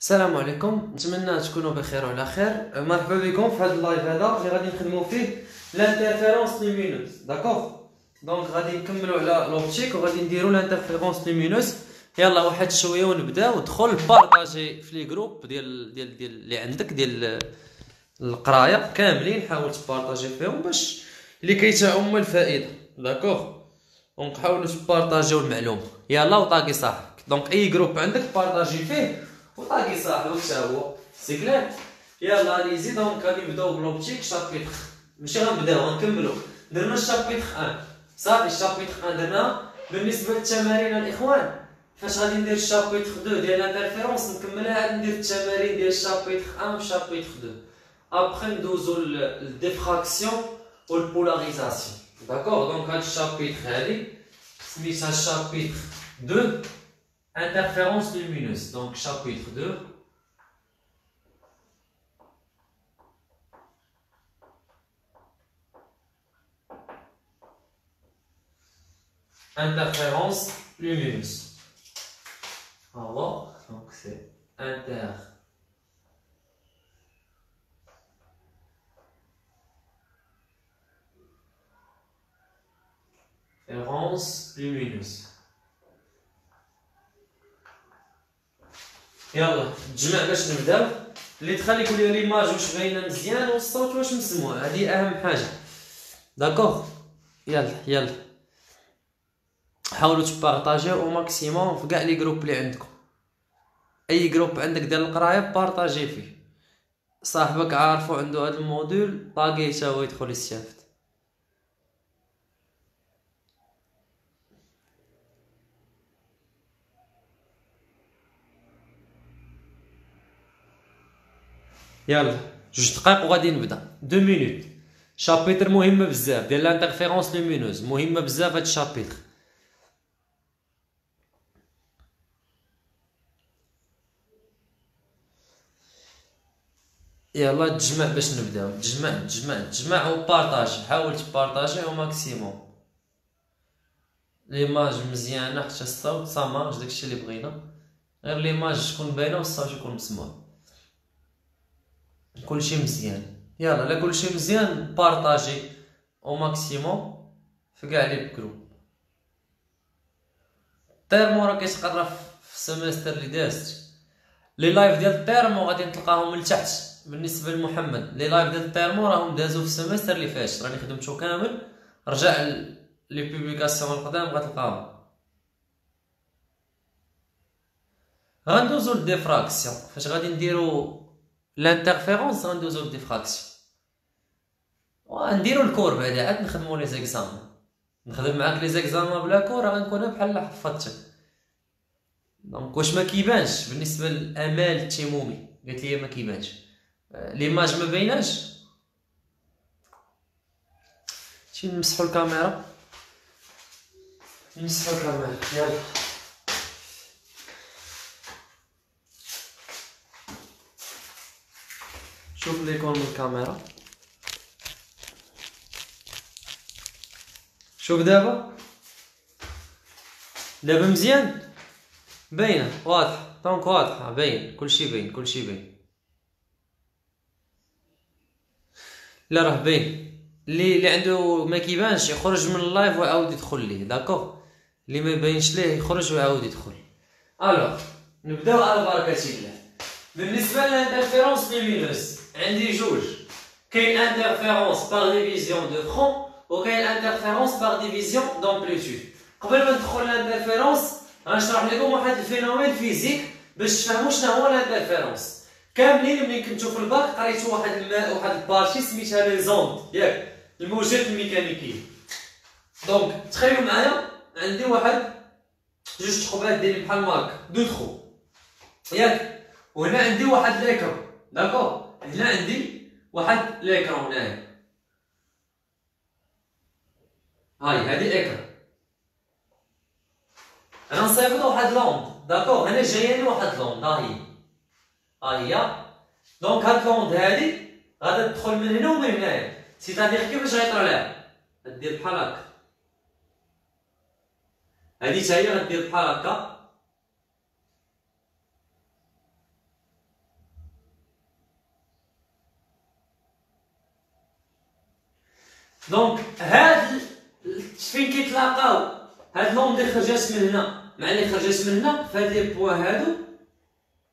السلام عليكم، نتمنى تكونوا بخير وعلى خير. مرحبا بكم في هذا اللايف هذا اللي غادي نخدموا فيه لانترفيرونس لومينوز. داكوغ، دونك غادي نكملوا على لوبتيك وغادي نديروا لانترفيرونس لومينوز. يلا واحد شويه ونبداو. دخل بارطاجي في لي جروب ديال اللي عندك ديال القرايه كاملين، حاول تبارطاجي فيهم باش اللي كيتعم الفائده. داكوغ، دونك حاولوا تبارطاجيو المعلومه. يلا وطاقي صاحبك، دونك اي جروب عندك بارطاجي فيه وطاقي صاحبك حتى هو سي كلير. يلا ليزي، دونك غادي نبداو بلوبتيك شابيتر، ماشي غنبداو غنكملو. درنا الشابيتر 1 صافي. الشابيتر 1 درنا. بالنسبه للتمارين الاخوان، فاش غادي ندير الشابيتر 2 ديال الانترفيرونس نكملها عاد ندير التمارين ديال الشابيتر 1 و الشابيتر 2. ابخي ندوزو للديفراكسيون و البولاريزاسيون. داكوغ، دونك هاد الشابيتر هادي سميتها الشابيتر 2 interférence lumineuse. Donc chapitre 2. Interférence lumineuse. Alors, donc c'est interférence lumineuse. يلا تجمع باش نبداو. اللي دخل يقول لي ليماج واش باينه مزيان والصوت واش مسموع، هذه اهم حاجه. داكوغ، يلا حاولوا تبارطاجيو او ماكسيموم في كاع لي جروب اللي عندكم. اي جروب عندك ديال القرايه بارطاجي فيه. صاحبك عارفو عنده هذا الموديول طاقي حتى هو يدخل يستافد. يلا 2 دقائق وغادي نبدا. 2 مينوت. شابيتر مهمه بزاف ديال لانترفيرونس لومينوز، مهمه بزاف هاد الشابيتر. يلا تجمع باش نبداو. تجمع وبارطاجي. حاول تبارطاجي او ماكسيموم. ليماج مزيانه حتى الصوت صامارج، داكشي اللي بغينا. غير ليماج تكون باينه والصوت يكون مسموع. كلشي مزيان. يلا لا كلشي مزيان بارطاجي او ماكسيموم في كاع لي جروب. التيرمو راه كيتقرا في السيمستر اللي دازت. لي لايف ديال التيرمو غادي تلقاهم من تحت. بالنسبه لمحمد، لي لايف ديال التيرمو راهم دازو في السيمستر اللي فات، راني خدمتو كامل. رجع لي بوبليكاسيون القدام غتلقاهم. غندوزو للديفراكسيون. فاش غادي نديرو لانترفيرونس غندوزو للديفراكسيون ونديرو الكور. بعدا عاد نخدمو لي زيكزام. نخدم معاك لي زيكزام بلا كور غنكون بحال حفظتك. دونك واش ما كيبانش بالنسبه لامال التيمومي؟ قالت لي ما كيبانش ليماج ما بايناش. شي نمسحو الكاميرا. يلا شوف ليكون من الكاميرا. شوف دابا مزيان باينه واضحه. دونك واضحه باين كلشي باين. لا راه باين. اللي عنده ما كيبانش يخرج من اللايف ويعاود يدخل ليه. داكوغ، اللي ما يبينش ليه يخرج ويعاود يدخل. الوغ نبداو على بركه الله. بالنسبه للانترفيرونس لومينوز عندي جوج. كاين انترفيرونس بار ديفيزيون دو فرون وكاين انترفيرونس بار ديفيزيون دامبليتود. قبل ما ندخل للانترفيرونس غنشرح لكم واحد الفينومين فيزيك باش تفهموا شنو هو الانترفيرونس. كاملين ملي كنتو في الباك قريتو واحد البارتي سميتها لي زوند، ياك الموجات الميكانيكيه. دونك تخيلوا معايا عندي واحد جوج تخوبات ديالي بحال مارك دو تخو، ياك، وهنا عندي واحد ليكرون. داكوغ، هنا عندي واحد ليكرون هنايا. هاي هادي ايكرون. انا نصيفط واحد لوند. داكوغ، هنا جاياني واحد لوند. ها هي. دونك هاد لوند هادي غادا تدخل من هنا ومن هنايا. سيتادير كيفاش غيطلع؟ غدير بحال هكا. هادي تا هي غدير بحال هكا. دونك هاد فين كيتلاقاو هاد لوند اللي خرجات من هنا مع اللي خرجات من هنا فهاد لي بوان هادو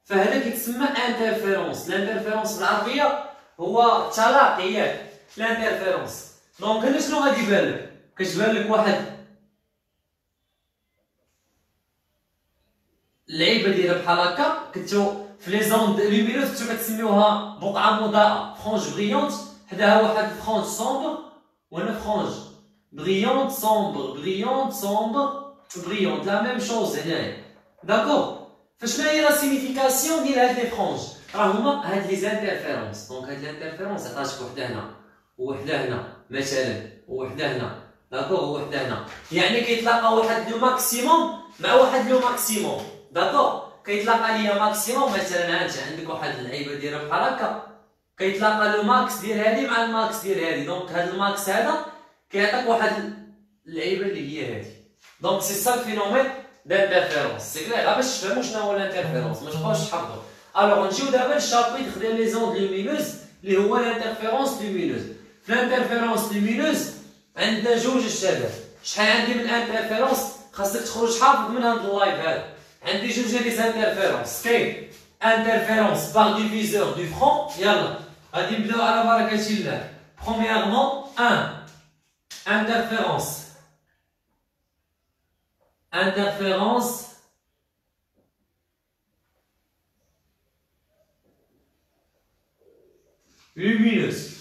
فهذا كيتسمى انترفيرونس. الانترفيرونس بالعربيه هو التلاقي ياك الانترفيرونس. دونك هنا شنو غادي يبان لك؟ كتبان لك واحد اللعيبه دايره بحال هكا كنتو في لي زوند لومينوز كنتو كتسميوها بقعه مضاءه فرونج بريونت حداها واحد فرونج سومبر وهنا فرونج بريونت سومبر بريونت سومبر بريونت لا ميم شوز هنايا داكور. فشنو هي لا سينيفيكاسيون ديال هاد لي فرونج؟ راه هما هاد لي زانترفيرونس. دونك هاد الانترفيرونس عطاتك وحده هنا ووحده هنا مثلا ووحده هنا داكور ووحده هنا، يعني كيتلاقى واحد لو ماكسيموم مع واحد لو ماكسيموم داكور. كيتلاقى ليا ماكسيموم مثلا انت عندك واحد اللعيبه دايره بحال هكا كيتلاقى لو ماكس ديال هادي مع الماكس ديال هادي. دونك هاد الماكس هذا كيعطيك واحد اللعيبه اللي هي هادي. دونك سي سا الفينومين دانترفيرونس. سي كلير غير باش تفهموا شنو هو الانترفيرونس ما تبقاوش تحفظوا. الوغ نجيو دابا للشابيتر ديال لي زوند لومينوز اللي هو الانترفيرونس لومينوز. في الانترفيرونس لومينوز عندنا جوج الشباب. شحال عندي من انترفيرونس خاصك تخرج حافظ من هاد اللايف هذا. عندي جوج ديال لي انترفيرونس. كاين انترفيرونس باغ ديفيزور دو فرون. يلا غادي نبداو على بركه الله. برومييرمون 1 interférence lumineuse.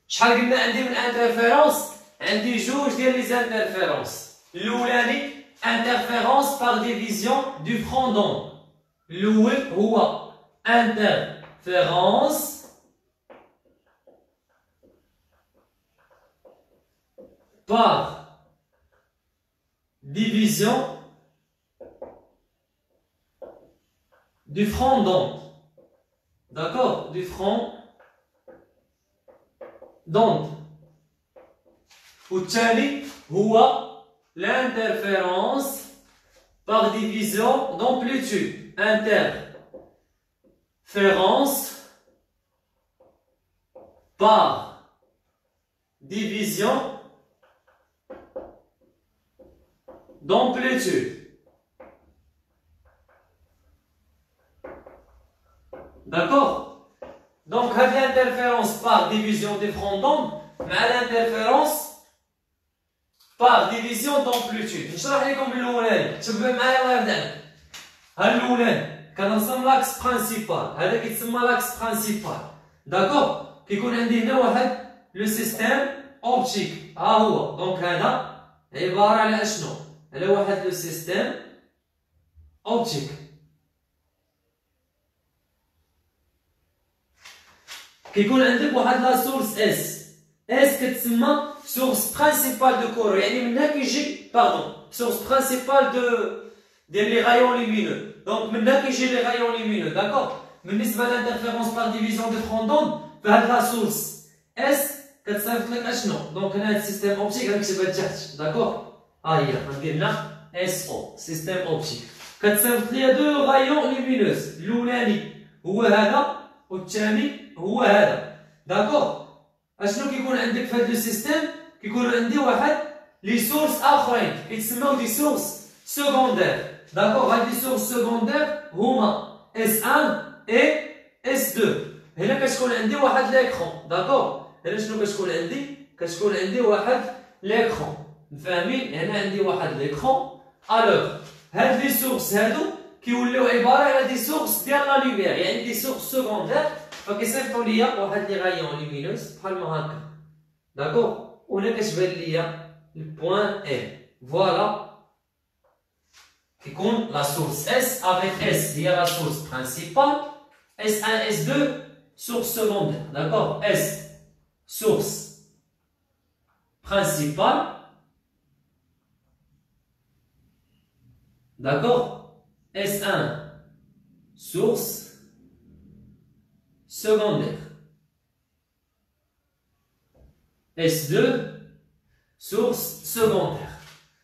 شحال قلنا عندي من انترفيرونس؟ عندي جوج ديال لي انترفيرونس. الاولاني interférence par division du front d'onde. الاول هو interférence par division du front d'onde. D'accord? Du front d'onde. والثاني هو l'interférence par division d'amplitude. Interférence par division d'amplitude. D'accord? Donc, هذه l'interférence par division des fronts d'onde مع l'interférence par division d'amplitude. نشرح لكم الأولاني. تبعوا معايا الله يرضى عليك. ها الأولاني كنرسم لاكس برانسيبال. هذا كيتسمى لاكس برانسيبال. داكور؟ كيكون عندي هنا واحد لو سيستيم أوبتيك. ها هو. دونك هذا عبارة على أشنو؟ على واحد لو سيستيم اوبتيك. كيكون عندك واحد لا سورس اس كتسمى سورس برينسيبال دو كورو، يعني منها كيجي سورس برينسيبال ديال لي غايون لومينو. دونك منها كيجي لي غايون لومينو. داكور؟ بالنسبه للانترفيرونس بار ديفيزيون دو فرون دون فهاد لا سورس اس كتصيفط لك اشنو؟ دونك هنا هاد السيستيم اوبتيك غنكتبها تحت. داكور؟ ها هي غندير هنا اس او سيستيم اوبتيك كتصيفط ليا دو غايون لومينوز. الاولاني هو هذا والثاني هو هذا. داكور؟ اشنو كيكون عندك في هذا لو سيستيم؟ كيكون عندي واحد لي سورس اخرين كيتسموا دي سورس سكوندير. داكور؟ هاد لي سورس سكوندير هما اس 1 اي اس 2. هنا كتكون عندي واحد ليكرون. داكور؟ هنا شنو كتكون عندي؟ كتكون عندي واحد ليكرون. فاهمين؟ هنا عندي واحد ليكرون. الوغ هاد لي سورس هادو كيوليو عباره على دي سورس ديال لا لوميير، يعني دي سورس سكوندير. فكيصيفطوا ليا واحد لي غايون لومينوز بحال ما هكا. داكور؟ وهنا كتبان ليا البوان ام. فوالا كيكون لا سورس اس افيك اس هي لا سورس برينسيبال، اس 1 اس 2 سورس سكوندير. داكور؟ اس سورس برينسيبال. D'accord? S1 source secondaire. S2 source secondaire.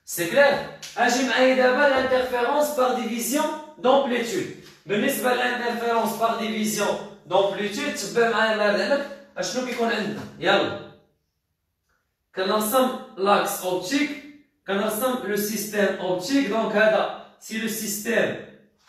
C'est clair? اجي معايا دابا l'interférence par division d'amplitude. بالنسبة للinterférence par division d'amplitude تبع معايا الله يرضي عليك اشنو كيكون عندنا يلا كنرسم لاكس اوبتيك كنرسم لو سيستيم اوبتيك دونك هذا سي لو سيستيم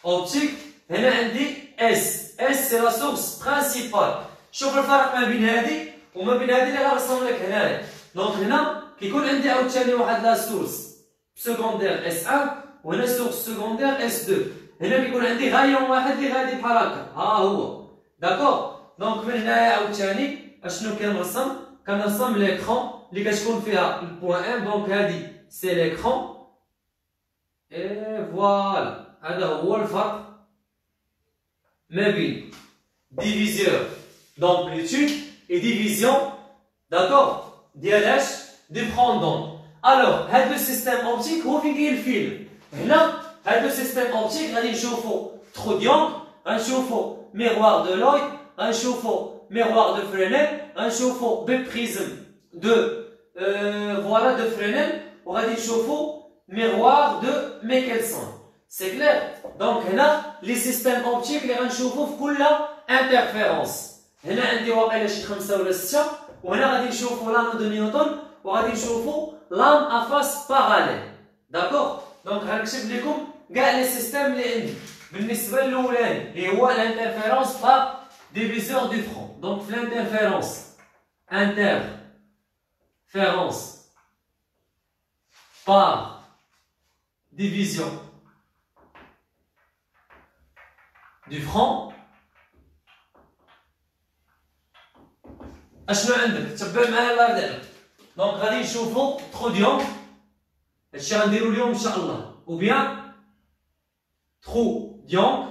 اوبتيك هنا عندي اس سي لا سورس برينسيبال شوف الفرق ما بين هذه وما بين هذه اللي غنرسم لك هنايا دونك هنا كيكون عندي عاوتاني واحد لا سورس سكوندير اس 1 وهنا سورس سكوندير اس 2 هنا كيكون عندي غايون واحد اللي غادي بحال هكا ها هو داكور دونك من هنايا عاوتاني اشنو كنرسم ليكرون اللي كتكون فيها البوان ان دونك هادي سي ليكرون اي فوالا هذا هو الفرق ما بين ديفيزيور d'amplitude et division d'accord ديال اش دي فرون دون الوغ هاد لو سيستيم اوبتيك هو فين كاين الفيلم هنا هاد لو سيستيم اوبتيك غادي نشوفو تروديونغ غنشوفو ميغوار دو لوي غنشوفو ميغوار دو فرينيل غنشوفو ببريزم دو فوالا دو فرينيل وغادي نشوفو ميغوار دو ميكلسون سي كلير دونك هنا لي سيستيم اوبتيك اللي غنشوفو في كل انترفيرونس هنا عندي واقيلا شي 5 ولا 6 وهنا غادي نشوفو لانو دو نيوتن وغادي نشوفو لام افاس باراليل داكوغ دونك غنكتب لكم كاع لي سيستيم اللي عندي بالنسبه للاولاني اللي هو الانترفيرونس بار ديفيزور دو فرون دونك في الانترفيرونس انترفيرونس بار ديفيزيون دو فرون اشنو عندك تبع معايا الله يرضي عليك دونك غادي نشوفو تروديونغ هادشي غنديرو اليوم ان شاء الله او بيان تروديونغ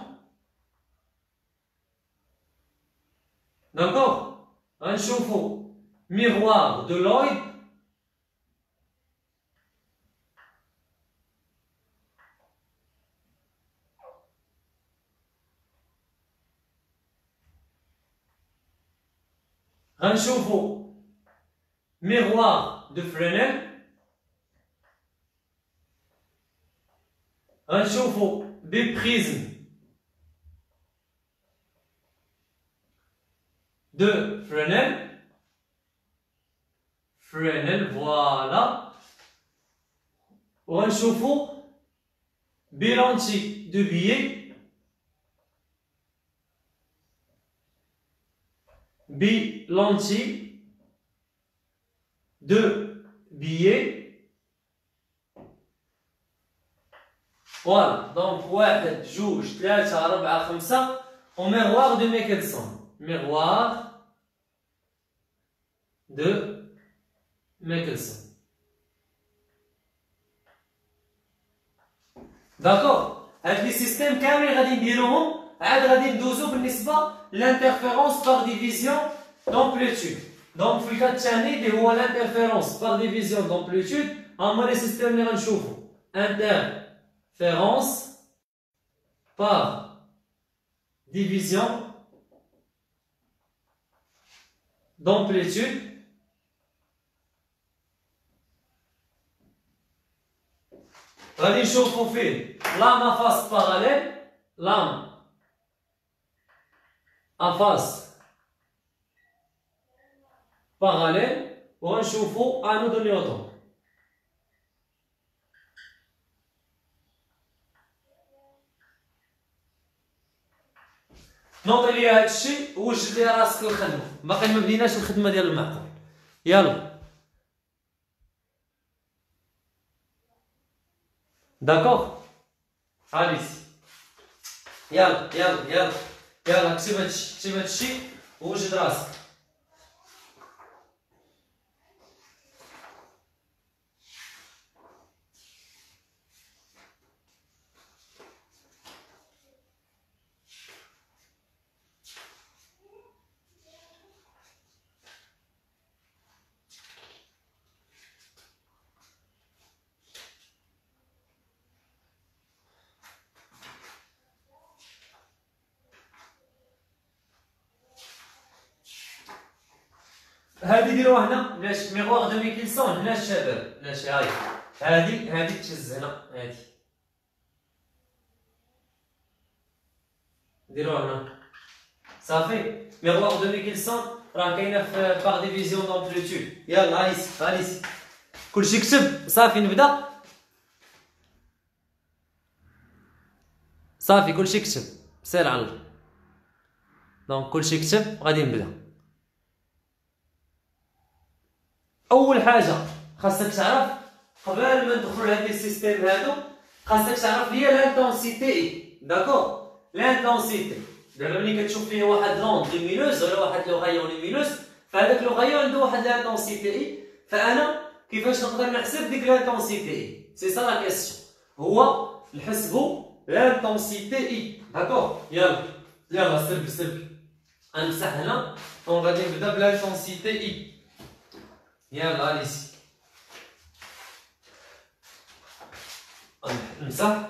داكوغ غنشوفو ميغوار دو لويد غنشوفو ميغوار دو فرينيل غنشوفو ببريزم دو فرينيل فوالا وغنشوفو بلانتي دو بيي بلانتي دو بيي فوالا دونك 1 2 3 4 5 وميغوار دو ميكلسون ميغوار دو ميكلسون داكوغ هاد لي سيستيم كاملين غادي نديروهم عاد غادي ندوزو بالنسبه لانترفيرونس بار ديفيزيون دامبليتود دونك في الكاد الثاني اللي هو لانترفيرونس بار ديفيزيون دامبليتود هما لي سيستيم اللي غنشوفو انترفيرونس بار ديفيزيون دامبليتود غادي نشوفو فيه لام افاس باراليل لام افاس باراليل وغنشوفو انو دو نيوتن نوض ليا هادشي ووجد ليا راسك الخدمه باقي ما بديناش الخدمه ديال المعقول يلا داكوغ اليسي يلا يلا يلا يلا كتب هادشي ووجد راسك هادي ديروها هنا بلاش ميغوار دو ميكلسون هنا الشباب بلاش هادي تهز هنا هادي ديروها هنا صافي ميغوار دو ميكلسون راه كاينه في باغ ديفيزيون دامبليتود. يلا هانيسي كلشي كتب صافي نبدا. صافي كلشي كتب سير على الله. دونك كلشي كتب غادي نبدا. اول حاجه خاصك تعرف قبل ما ندخلوا لهاد السيستيم هادو خاصك تعرف هي لانتونسيتي. داكور لانتونسيتي دابا ملي كتشوف فيه واحد لوند لومينوز ولا واحد لوغايون لومينوز فهذاك لوغايون عنده واحد لانتونسيتي. فانا كيفاش نقدر نحسب ديك لانتونسيتي؟ سي سا لا كيسيون، هو نحسبوا لانتونسيتي. داكور يلا سرب غنمسح هنا وغادي نبدا بلانتونسيتي. يلا اليسي نمسح.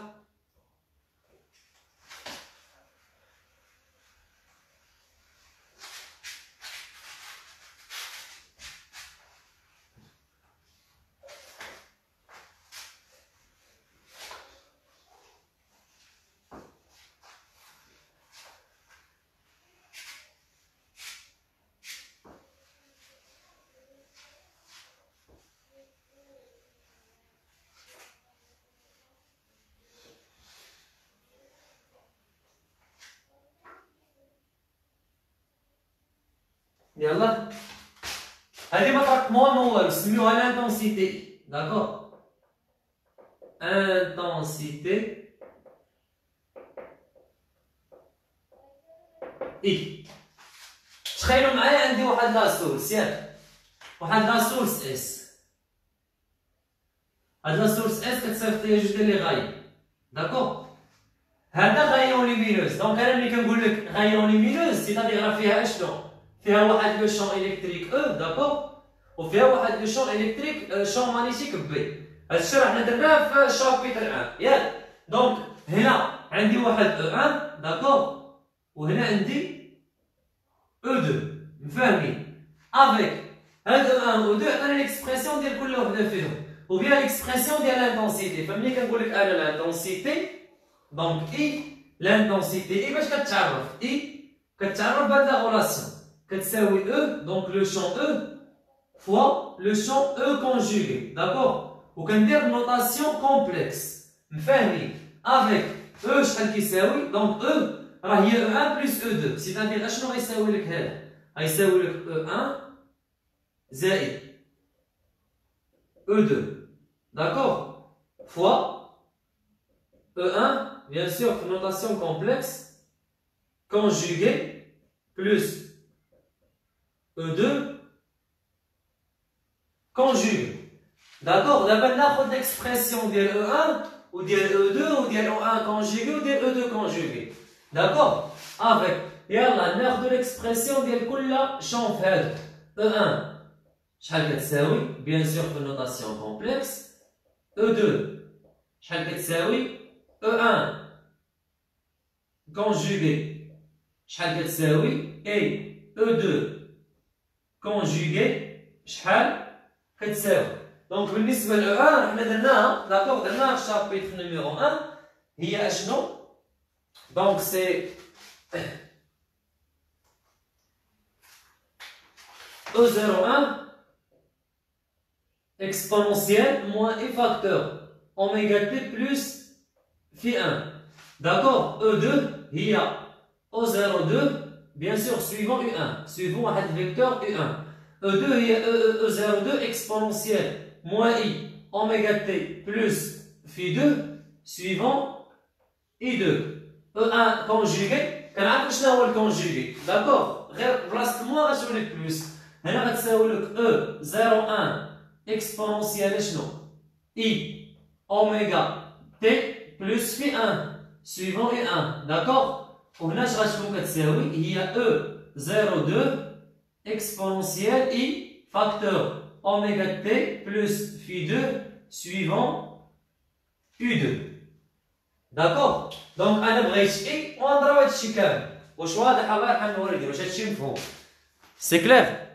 يلا هذه ما ترقموها ما والو سميوها لانتونسيتي. داكور انتونسيتي اي. تخيلوا معايا عندي واحد لا سورس ياك واحد لا سورس اس. هاد لا سورس اس كتصيفط ليا جوج ديال لي غايون. داكور هذا غايون لومينوز. دونك انا ملي كنقول لك غايون لومينوز سيتادير راه فيها اشنو؟ فيها واحد لو شون الكتريك او. داكور وفيها واحد لو شون الكتريك شون مانيتيك بي. هادشي راه حنا درناه في الشابيتر 1 ياك. دونك هنا عندي واحد او 1 داكور وهنا عندي او 2 مفاهمين. افيك هاد او 1 و 2 عطاني ليكسبرسيون ديال كل وحده فيهم وبيان ليكسبرسيون ديال لانتونسيتي. فملي كنقول لك انا لانتونسيتي دونك اي لانتونسيتي اي باش كتعرف اي كتعرف بهاد لا غولاسيون كتساوي او دونك لو شون او فوا لو شون او كونجوغي. داكور وكندير نوطاسيون كومبلكس مفاهمين. افيك او شحال كيساوي دونك او راه هي او 1 بلس او 2 سيتادير اشنو غيساوي لك هذا؟ غيساوي لك او 1 زائد او 2 داكور فوا او 1 bien sûr في notation complexe conjugué plus E2 conjugué. D'accord دابا ناخذ l'expression ديال E1 وديال E2 وديال O1 conjugué وديال E2 conjugué. D'accord avec يلا ناخذ l'expression ديال كل شون في هادو. E1 شحال كتساوي bien sûr في notation complexe. E2 شحال كتساوي E1 conjugué شحال كتساوي et E2 conjugué شحال كتساوي. دونك بالنسبه ل O1 حنا درناها داكور درناها في الشابيتر نيميرو 1 هي اشنو؟ دونك سي E01 exponentielle moins e facteur oméga t plus phi 1. D'accord E2 هي O02 bien sûr suivant U1 suivant واحد vecteur U1. E2 هي E02 exponentielle moins I oméga t plus phi 2 suivant I2. E1 conjugué كنعرف شنو هو الكونجوغي. داكور غير بلاصه الموا غتولي بلوس. هنا غتساوي لك E01 exponentielle شنو I oméga t plus phi 1 suivant I1. داكور وهنا اش غتكون كتساوي هي E02 exponentielle I facteur oméga t plus phi 2 suivant U2. داكور دونك انا بغيت اي ونضرب هادشي كامل. واش واضح الله يرحم الوالدين؟ واش هادشي مفهوم؟ سي كلير.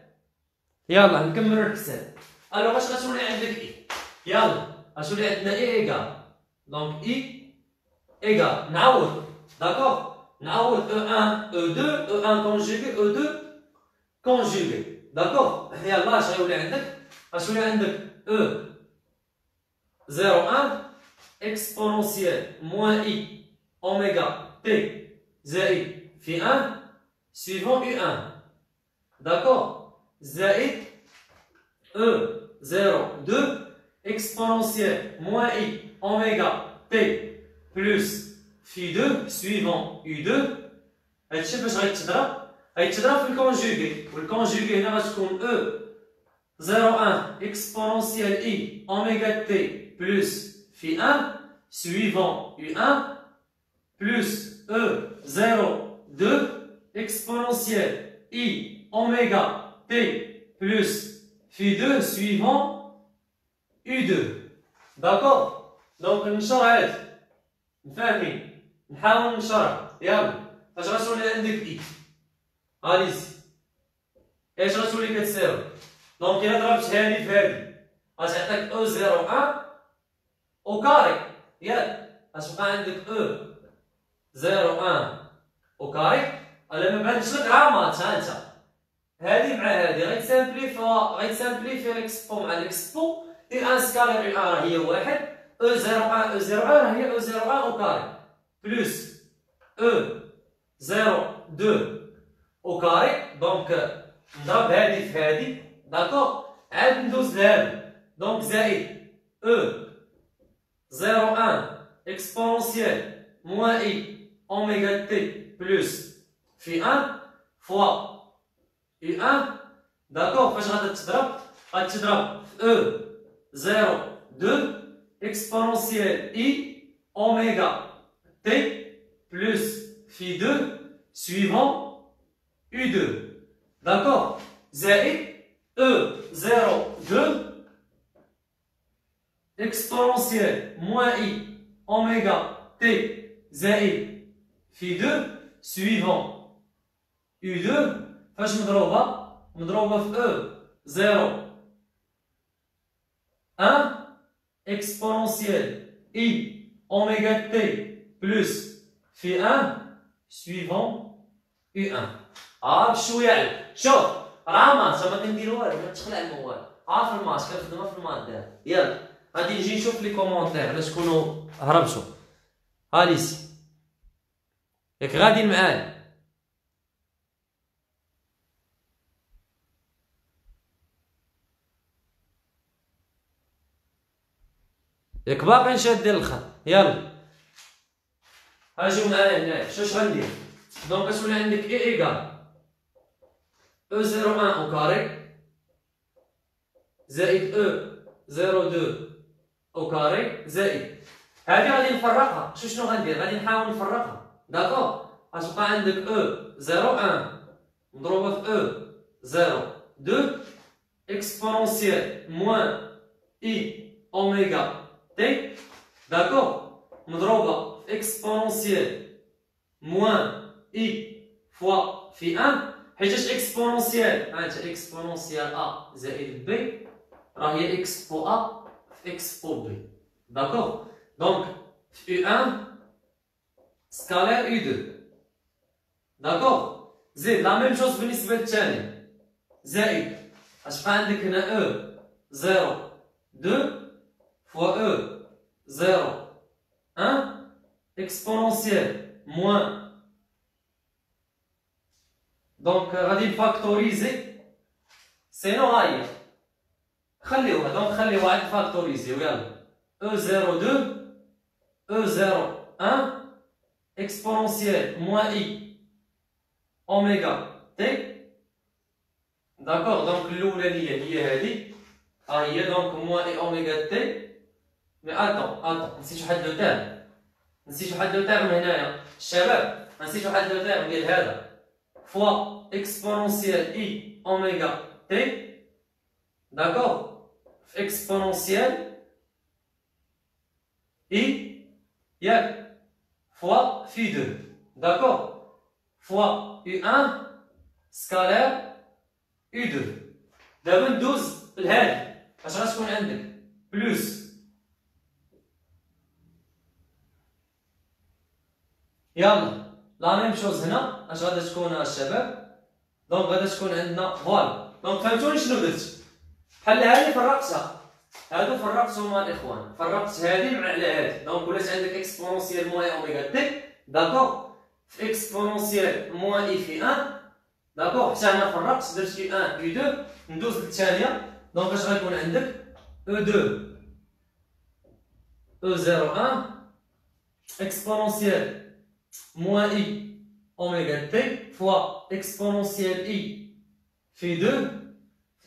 يلا نكملوا الحساب. الوغ اش غتولي عندك اي؟ يلا غتولي عندنا اي ايكال دونك اي ايكال نعوض. داكور نعوض E1 E2 E1 conjugué E2 conjugué. d'accord يلا اش غيولي عندك؟ اش يولي عندك E01 exponentielle moins I oméga T زائد في 1 suivant U1. d'accord زائد E02 exponentielle moins I oméga T plus phi 2 suivant U2. هادشي باش غيتضرب في الكونجوغي والكونجوغي هنا غتكون E01 exponentielle I oméga T plus phi 1 suivant U1 plus E02 exponentielle I oméga T plus phi 2 suivant U2. d'accord donc نشرح هاد فاهمين نحاول نشرح يلا اش غتولي عندك اي اليزي اش غتولي كتساوي دونك الا ضربت هادي في هادي غتعطيك او 01 او كاري ياك غتبقى عندك او 01 او كاري الا ما بانتش لك راه مات ها انت هادي مع هادي غيتسامبليفي ليكسبو مع ليكسبو اي ان سكالير اي ان راه هي واحد او 01 او 01 راه هي او 01 او كاري بلس E02 au carré, donc نضرب هادي في هادي داكوغ عاد ندوز لهادو دونك زائد E01 exponentielle moins I oméga T plus phi 1 fois U1. داكوغ فاش غادا تضرب غتضرب في E02 exponentielle I oméga T plus phi 2 suivant U2. d'accord زائد E02 exponentielle moins I oméga T زائد phi 2 suivant U2 فاش مضروبة في E01 exponentielle I oméga T plus phi 1 suivant U1. بشويه عليك شوف راه مات ما كندير والو ما تخلع الموال في المات كنخدمها في المات يلا غادي نجي نشوف لي كومونتير على شكونو هربتو اليسي ياك غادي معايا ياك باقي شادين الخط يلا اجيو معايا هنايا شوش غندير دونك كتولي عندك اي ايكال E01 au carré زائد E02 au carré زائد هادي غادي نفرقها شنو غندير غادي نحاول نفرقها داكوغ غتبقى عندك E01 مضروبة في E02 exponentielle moins I oméga T داكوغ مضروبة في exponentielle moins I fois phi 1 حيتاش اكسبونونسيال هانت اكسبونونسيال ا زائد بي راه هي اكس بو ا في اكس بو بي داكوغ دونك في يو 1 سكالير يو 2 داكوغ زيد لا ميم شوز بالنسبه للثاني زائد غتبقى عندك هنا او 02 فوا او 01 اكسبونونسيال موان دونك غادي نفاكتوريزي سينو هاهي خليوها دونك خليوها عاد نفاكتوريزيو يلا E02 E01 exponentielle moins I oméga T داكوغ دونك الأولانية هي هادي ها هي دونك moins I oméga T مي اتون نسيت واحد لو تيرم هنايا الشباب نسيت واحد لو تيرم ديال هذا fois exponentielle I oméga T d'accord exponentielle I ياك fois phi 2 d'accord fois U1 scalaire U2 دابا ندوز لهادي اش غتكون عندك بلوس يلا لا ميم شوز هنا اش غادا تكون الشباب؟ دونك غادا تكون عندنا فوالا. دونك فهمتوني شنو درت؟ بحال هادي فرقتها، هادو فرقتهم مع الاخوان، فرقت هادي مع على هادي، دونك ولات عندك اكسبونونسيال موان اوميغا تي، داكوغ، في اكسبونونسيال موان اي في ان، داكوغ، حتى هنا فرقت درت في ان في دو، ندوز للثانيه، دونك اش غيكون عندك؟ او دو او زيرو ان exponentielle moins i oméga t fois exponentielle i fait 2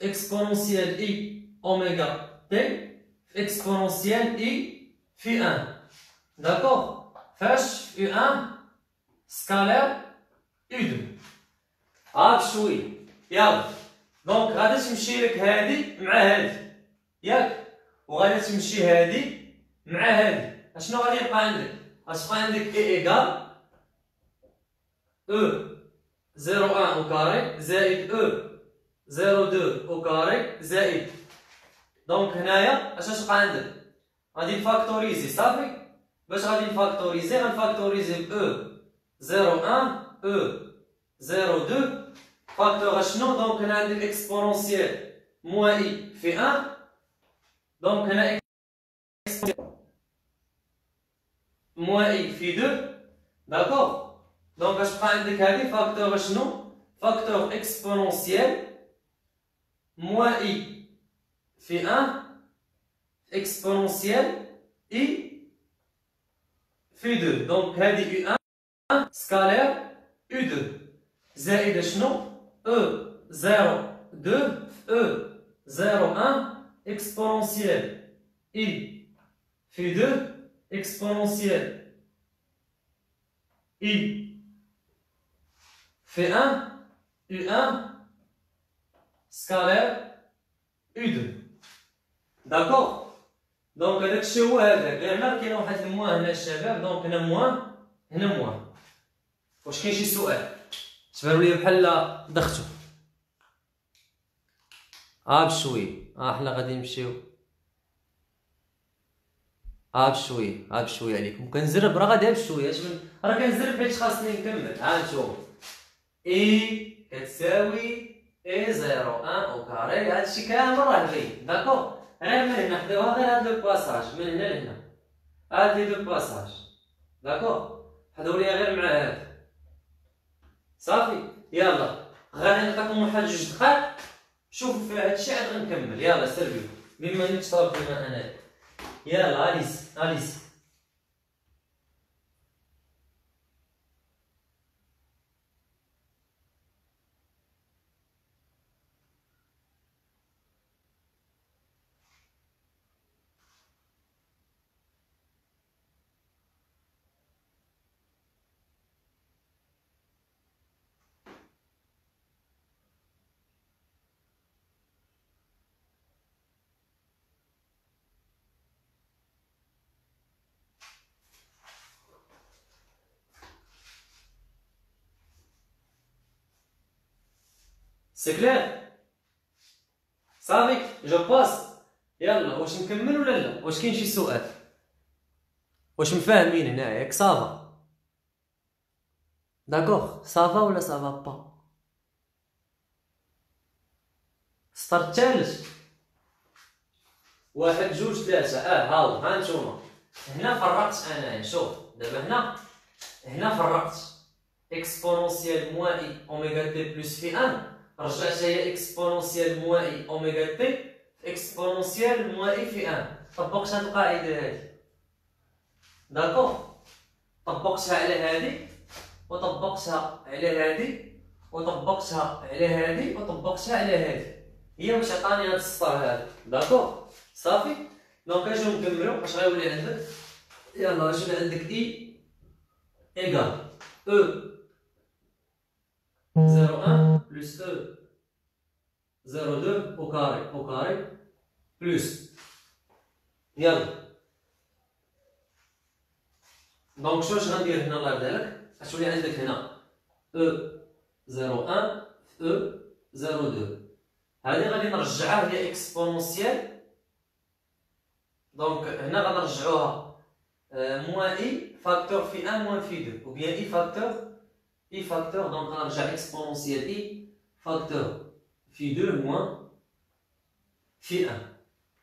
exponentielle i oméga t exponentielle i fait 1. D'accord? Fâche u1 scalaire u2. عاد شوي يلا. دونك غادي تمشي لك هادي مع هادي ياك، وغادي تمشي هادي مع هادي، اشنو غادي يبقى عندك؟ غتبقى عندك اي ايكال او 0 1 او كاري زائد او 0 2 او كاري زائد. دونك هنايا اش غتبقى عندك؟ غادي نفاكتوريزي صافي. باش غادي نفاكتوريزي غنفاكتوريزي ب او 0 1 او 0 2 فاكتور اشنو؟ دونك هنا عندك اكسبونونسيال موان اي في 1، دونك هنا موان اي في 2، داكوغ. دونك اش بقى عندك هادي فاكتور شنو؟ فاكتور اكسبونونسيال موان اي في 1 اكسبونونسيال اي في 2، دونك هادي يو 1 سكالير يو 2 زائد شنو؟ او 0 2 او 0 1 اكسبونونسيال اي في 2 exponentielle i fait 1 u1 scalaire u2. D'accord? دونك هذاك الشيء هو هذاك، غير هنا كاين واحد الموان هنا الشباب، دونك هنا موان هنا موان. واش كاين شي سؤال؟ تبانوا لي بحال ضغطوا. بشويه، حنا غادي نمشيو. بشويه بشويه عليكم، كنزرب راه غادي بشويه، راه كنزرب حيت خاصني نكمل. نشوف اي كتساوي اي 0 1 او كاري، هادشي كامل راه باين، داكوغ. غير من هنا حداوها، غير هاد لو باساج من هنا لهنا، هاد لي دو باساج، داكوغ، حداو ليا غير مع هاد صافي. يلا غادي نعطيكم واحد 2 دقائق شوفوا فيها هادشي عاد غنكمل. يلا سيرفيو بما انك تطلب بما انا. يلا اليس سي كلير صافي جو باس. يلا واش نكمل ولا لا؟ واش كاين شي سؤال؟ واش مفاهمين هنايا ياك؟ صافا داكوغ؟ صافا ولا صافا با؟ السطر الثالث 1 2 3 هاو ها نتوما. هنا فرقت انايا، شوف دابا هنا فرقت اكسبونونسيال موان اي اوميغا تي بلس في 1، رجعت هي اكسبونونسيال موان اي اوميغا تي في اكسبونونسيال موان اي في 1. طبقت هاد القاعده هادي، داكوغ، طبقتها على هادي وطبقتها على هادي وطبقتها على هادي وطبقتها على هادي، هي واش عطاني هاد السطر هذا، داكوغ صافي. دونك اجيو نكملو. اش غيولي عندك؟ يلا غيولي عندك اي ايكال او 0 1 plus E 0 2 au carré plus. يلا دونك شنو غندير هنا؟ الله يرضي عليك، غتولي عندك هنا E 0 1 E 0 2، هذه غادي نرجعها هي اكسبونونسيال. دونك هنا غنرجعوها موان اي فاكتور في 1 موان في 2، ou bien اي فاكتور I facteur, donc غنرجع exponentielle I facteur في 2 moins في 1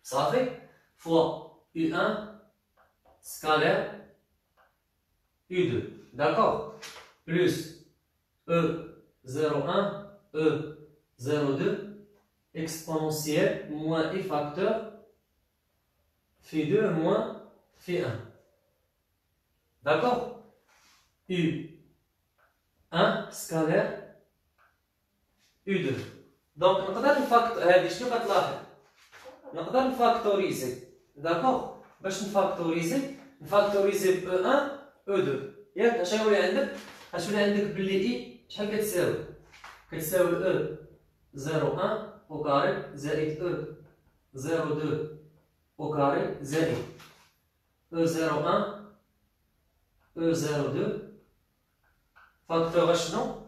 صافي fois U1 scalaire U2 d'accord plus E01 E02 exponentielle moins I facteur في 2 moins في 1 d'accord U1 scalaire U2 donc نقدر هذه شنو كتلاحظ نقدر نفاكتوريزي داكوغ باش نفاكتوريزي ب E1 E2 ياك اش غيولي عندك بلي اي شحال كتساوي E01 او كاري زائد E02 او كاري زائد E01 E02 فاكتور شنو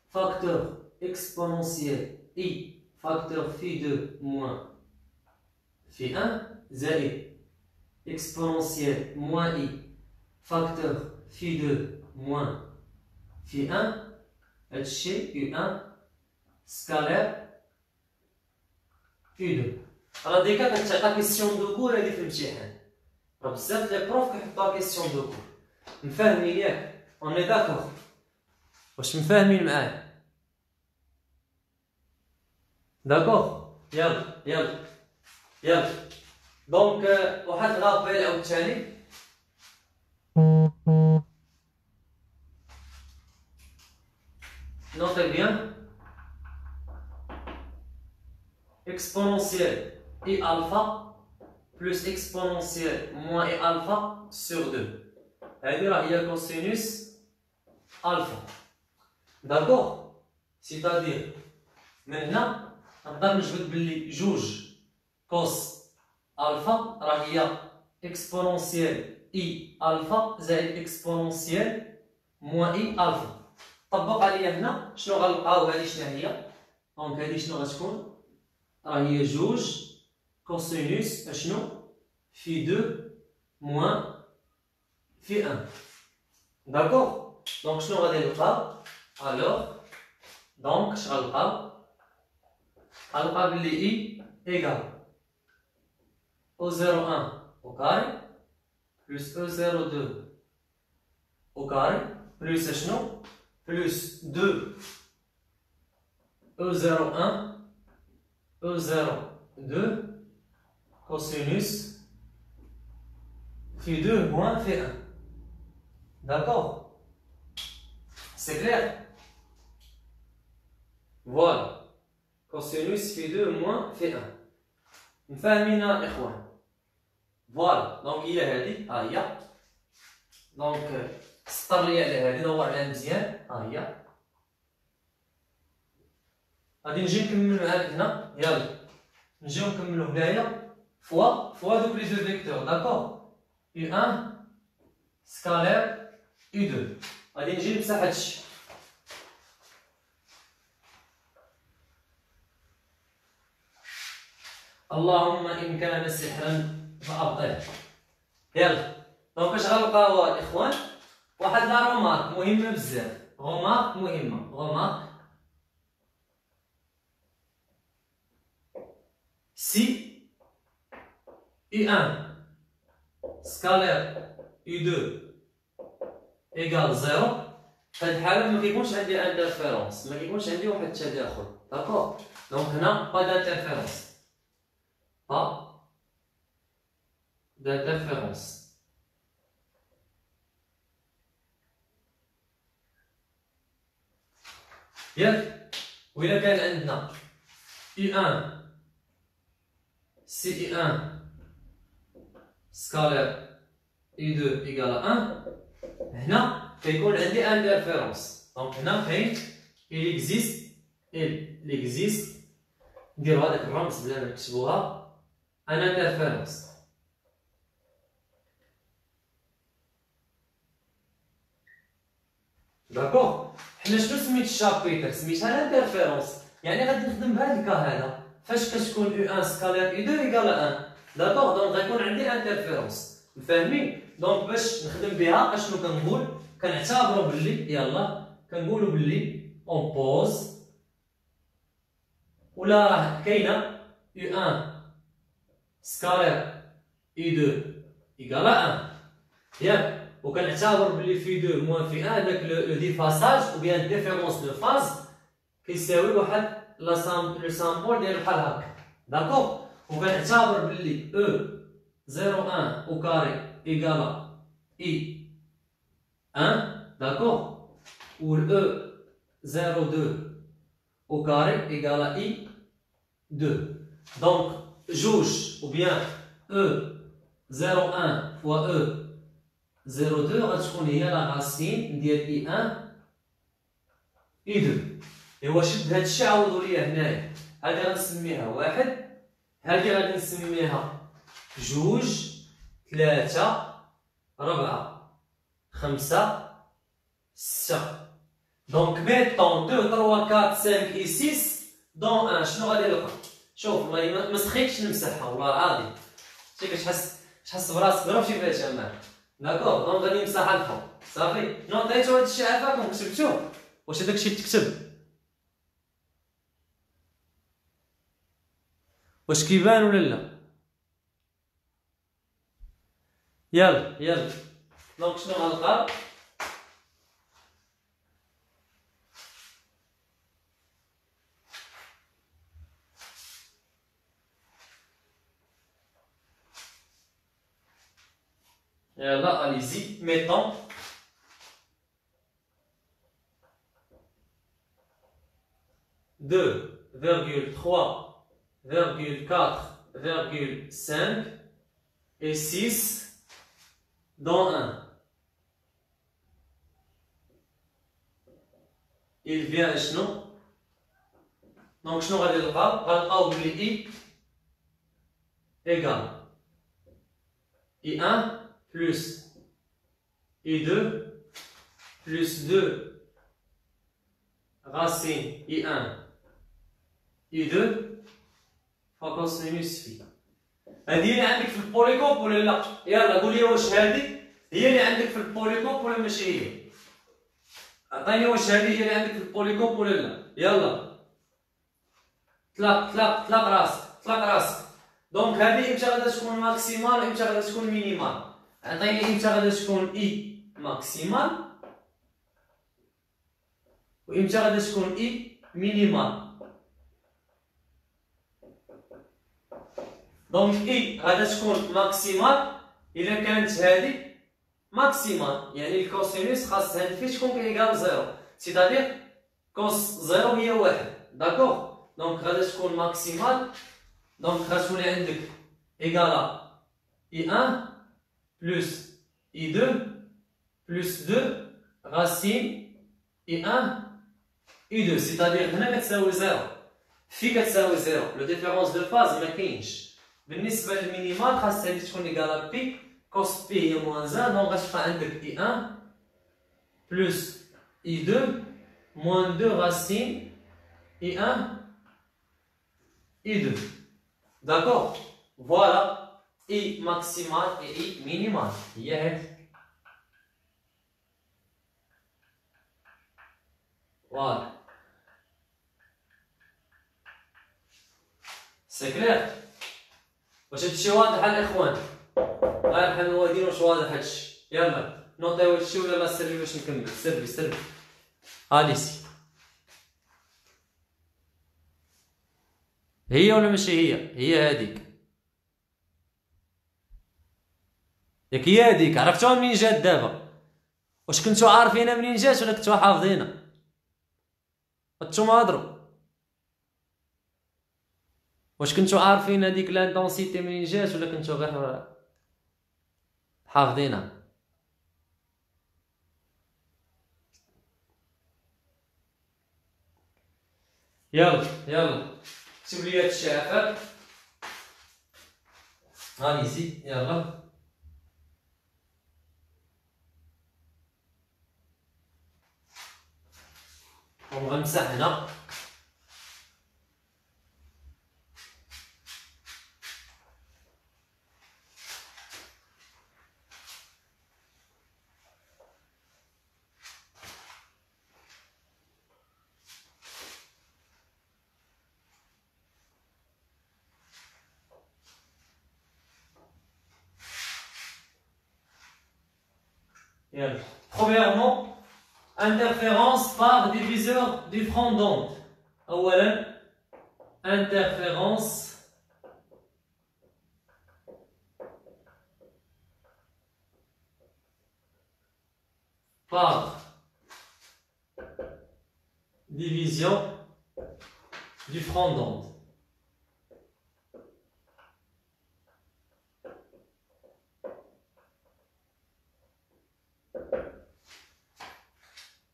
فاكتور exponentielle I facteur phi 2 moins phi 1 زائد exponentielle moins I facteur phi 2 moins phi 1 هادشي U1 scalaire U2 راه ديكا كتعطى كيسيون دو كور هادي في الامتحان راه بزاف لي بروف كيحطوها كيسيون دو كور مفاهمين ياك اوني داكوغ واش مفاهمين معايا داكوغ يلا دونك واحد الغابيل عاوتاني نوتي بيان exponentielle I alpha plus exponentielle moins I alpha sur 2 هذه راه هي cosinus alpha داكوغ c'est-à-dire من هنا نقدر نجبد بلي جوج كوس الفا راه هي اكسبونونسيال اي الفا زائد اكسبونونسيال موان اي الفا طبق عليا هنا شنو غنلقاو هذه شنو هي دونك هذه شنو غتكون راه هي جوج كوسينوس اشنو في 2 موان في 1 داكوغ دونك شنو غادي نلقاو الوغ دونك اش غنلقاو غنلقى بلي I égale E01 au carré plus E02 au carré plus اشنو plus 2 E01 E02 cosinus phi 2 moins phi 1 d'accord c'est clair voilà cosinus phi 2 moins phi 1 مفاهمين يا اخوان فوالا دونك هي هادي ها هي دونك سطر لي على هادي دور عليها مزيان ها هي غادي نجي نكمل معاك هنا يلا نجيو نكملو هنايا فوا دوك لي دو فيكتور داكوغ U1 سكالير U2 غادي نجي نمسح هادشي اللهم إن كان سحرا فأبطله يلا دونك اش غنلقاو الإخوان واحد لا رومارك مهمة بزاف رومارك مهمة رومارك سي U1 سكالير U2 إيكال زيرو في هاد الحالة ما كيكونش عندي انترفيرونس ما كيكونش عندي واحد التداخل داكوغ دونك هنا با دانترفيرونس pas d'interférence. ياك وإلا كان عندنا U1 سي U1 سكالير U2 إيكال 1 هنا كيكون عندي انترفيرونس دونك هنا كاين il existe نديرو هذاك الرمز بلا ما نكتبوها ان انترفيرونس داكوغ حنا شنو سميت الشابيتر سميتها الانترفيرونس يعني غادي نخدم بهذا الكا هذا فاش كتكون U1 سكالير U2 إيكال 1 داكوغ دونك غيكون عندي انترفيرونس فاهمين دونك باش نخدم بها اشنو كنقول كنعتبروا باللي يلا كنقولوا باللي اون بوز ولا راه كاينه U1 سكالير U2 إيكال 1 ياك، وكنعتبر بلي في 2 موان في 1 داك لو ديفاساج وبيان ديفيرونس دو فاز كيساوي واحد لو سامبول ديال بحال هكا داكوغ، وكنعتبر بلي E01 او كاري إيكال I 1 داكوغ، و E02 au carré égale à I2. Donc, jauge ou bien E01 fois E02 غتكون هي لا راسين ديال I1 I2. إوا شد هادشي عوضوا ليا هنايا، هادي غنسميها واحد، هادي غادي نسميها جوج، ثلاثة، ربعة، خمسة، ستة. دونك ميطون 2 3 4 5 et 6 دون 1 شنو غادي نلقى؟ شوف والله ما سخيتش نمسحها والله العظيم، شتي كتحس براسك ضرب شي فاش امان داكوغ، دونك غادي نمسحها الفوق صافي. نوطيتو هادشي عافاكم كتبتوه؟ واش هداكشي تكتب؟ واش كيبان ولا لا؟ يلا دونك شنو غنلقى؟ Là, allez-y, mettons 2,3,4,5 et 6 dans 1. Il vient شنو؟ donc شنو غادي نلقاو؟ غنلقاو بلي I égale I1 plus I2 plus 2 racine I1 I2 فاكونس مينوس في. هذه اللي عندك في البوليكوب ولا لا؟ يلا قول لي واش هذه هي اللي عندك في البوليكوب ولا ماشي هي؟ عطيني واش هذه هي اللي عندك في البوليكوب ولا لا؟ يلا طلق راسك. دونك هذه امتى غادا تكون ماكسيمال وامتى غادا تكون مينيمال؟ عطيني امتى غادا تكون اي ماكسيمال وامتى غادا تكون اي مينيمال. دونك اي غادا تكون ماكسيمال الا كانت هذه ماكسيمال، يعني الكوسينوس خاص هاد فيه تكون كيغال زيرو، سيتادير كوس زيرو هي واحد داكوغ. دونك غادا تكون ماكسيمال، دونك غتولي عندك إيكالا I1 بلس I2 بلس 2 غاسين I1 I2، سيتادير هنا كتساوي زيرو، في كتساوي زيرو، لو ديفيرونس دو فاز ما كاينش. بالنسبة للمينيمال خاص هادي تكون إيكالا بي، كوس بي هي موان زان، دونك غتبقى عندك I1 بلس I2 موان 2 غاسين I1 I2. D'accord? Voilà I maximal et I minimal. Yeah. Voilà. C'est clair? واش هادشي واضح الاخوان؟ الله يرحم الوالدين واش واضح هادشي؟ يلا نوطيو هادشي ولا لا سيرفي باش نكمل. سيرفي هادي سي هي ولا ماشي هي هاديك ياك هي هاديك عرفتوها منين جات دابا؟ واش كنتو عارفينها منين جات ولا كنتو حافظينها؟ نتوما هضروا، واش كنتو عارفين هاديك لانتونسيتي منين جات ولا كنتو غير حافظينها؟ يلا كتب لي هادشي عافاك. هاني زيد يلا. غنمسح هنا. Premièrement, interférence par diviseur du front d'onde. أولا interférence par division du front d'onde.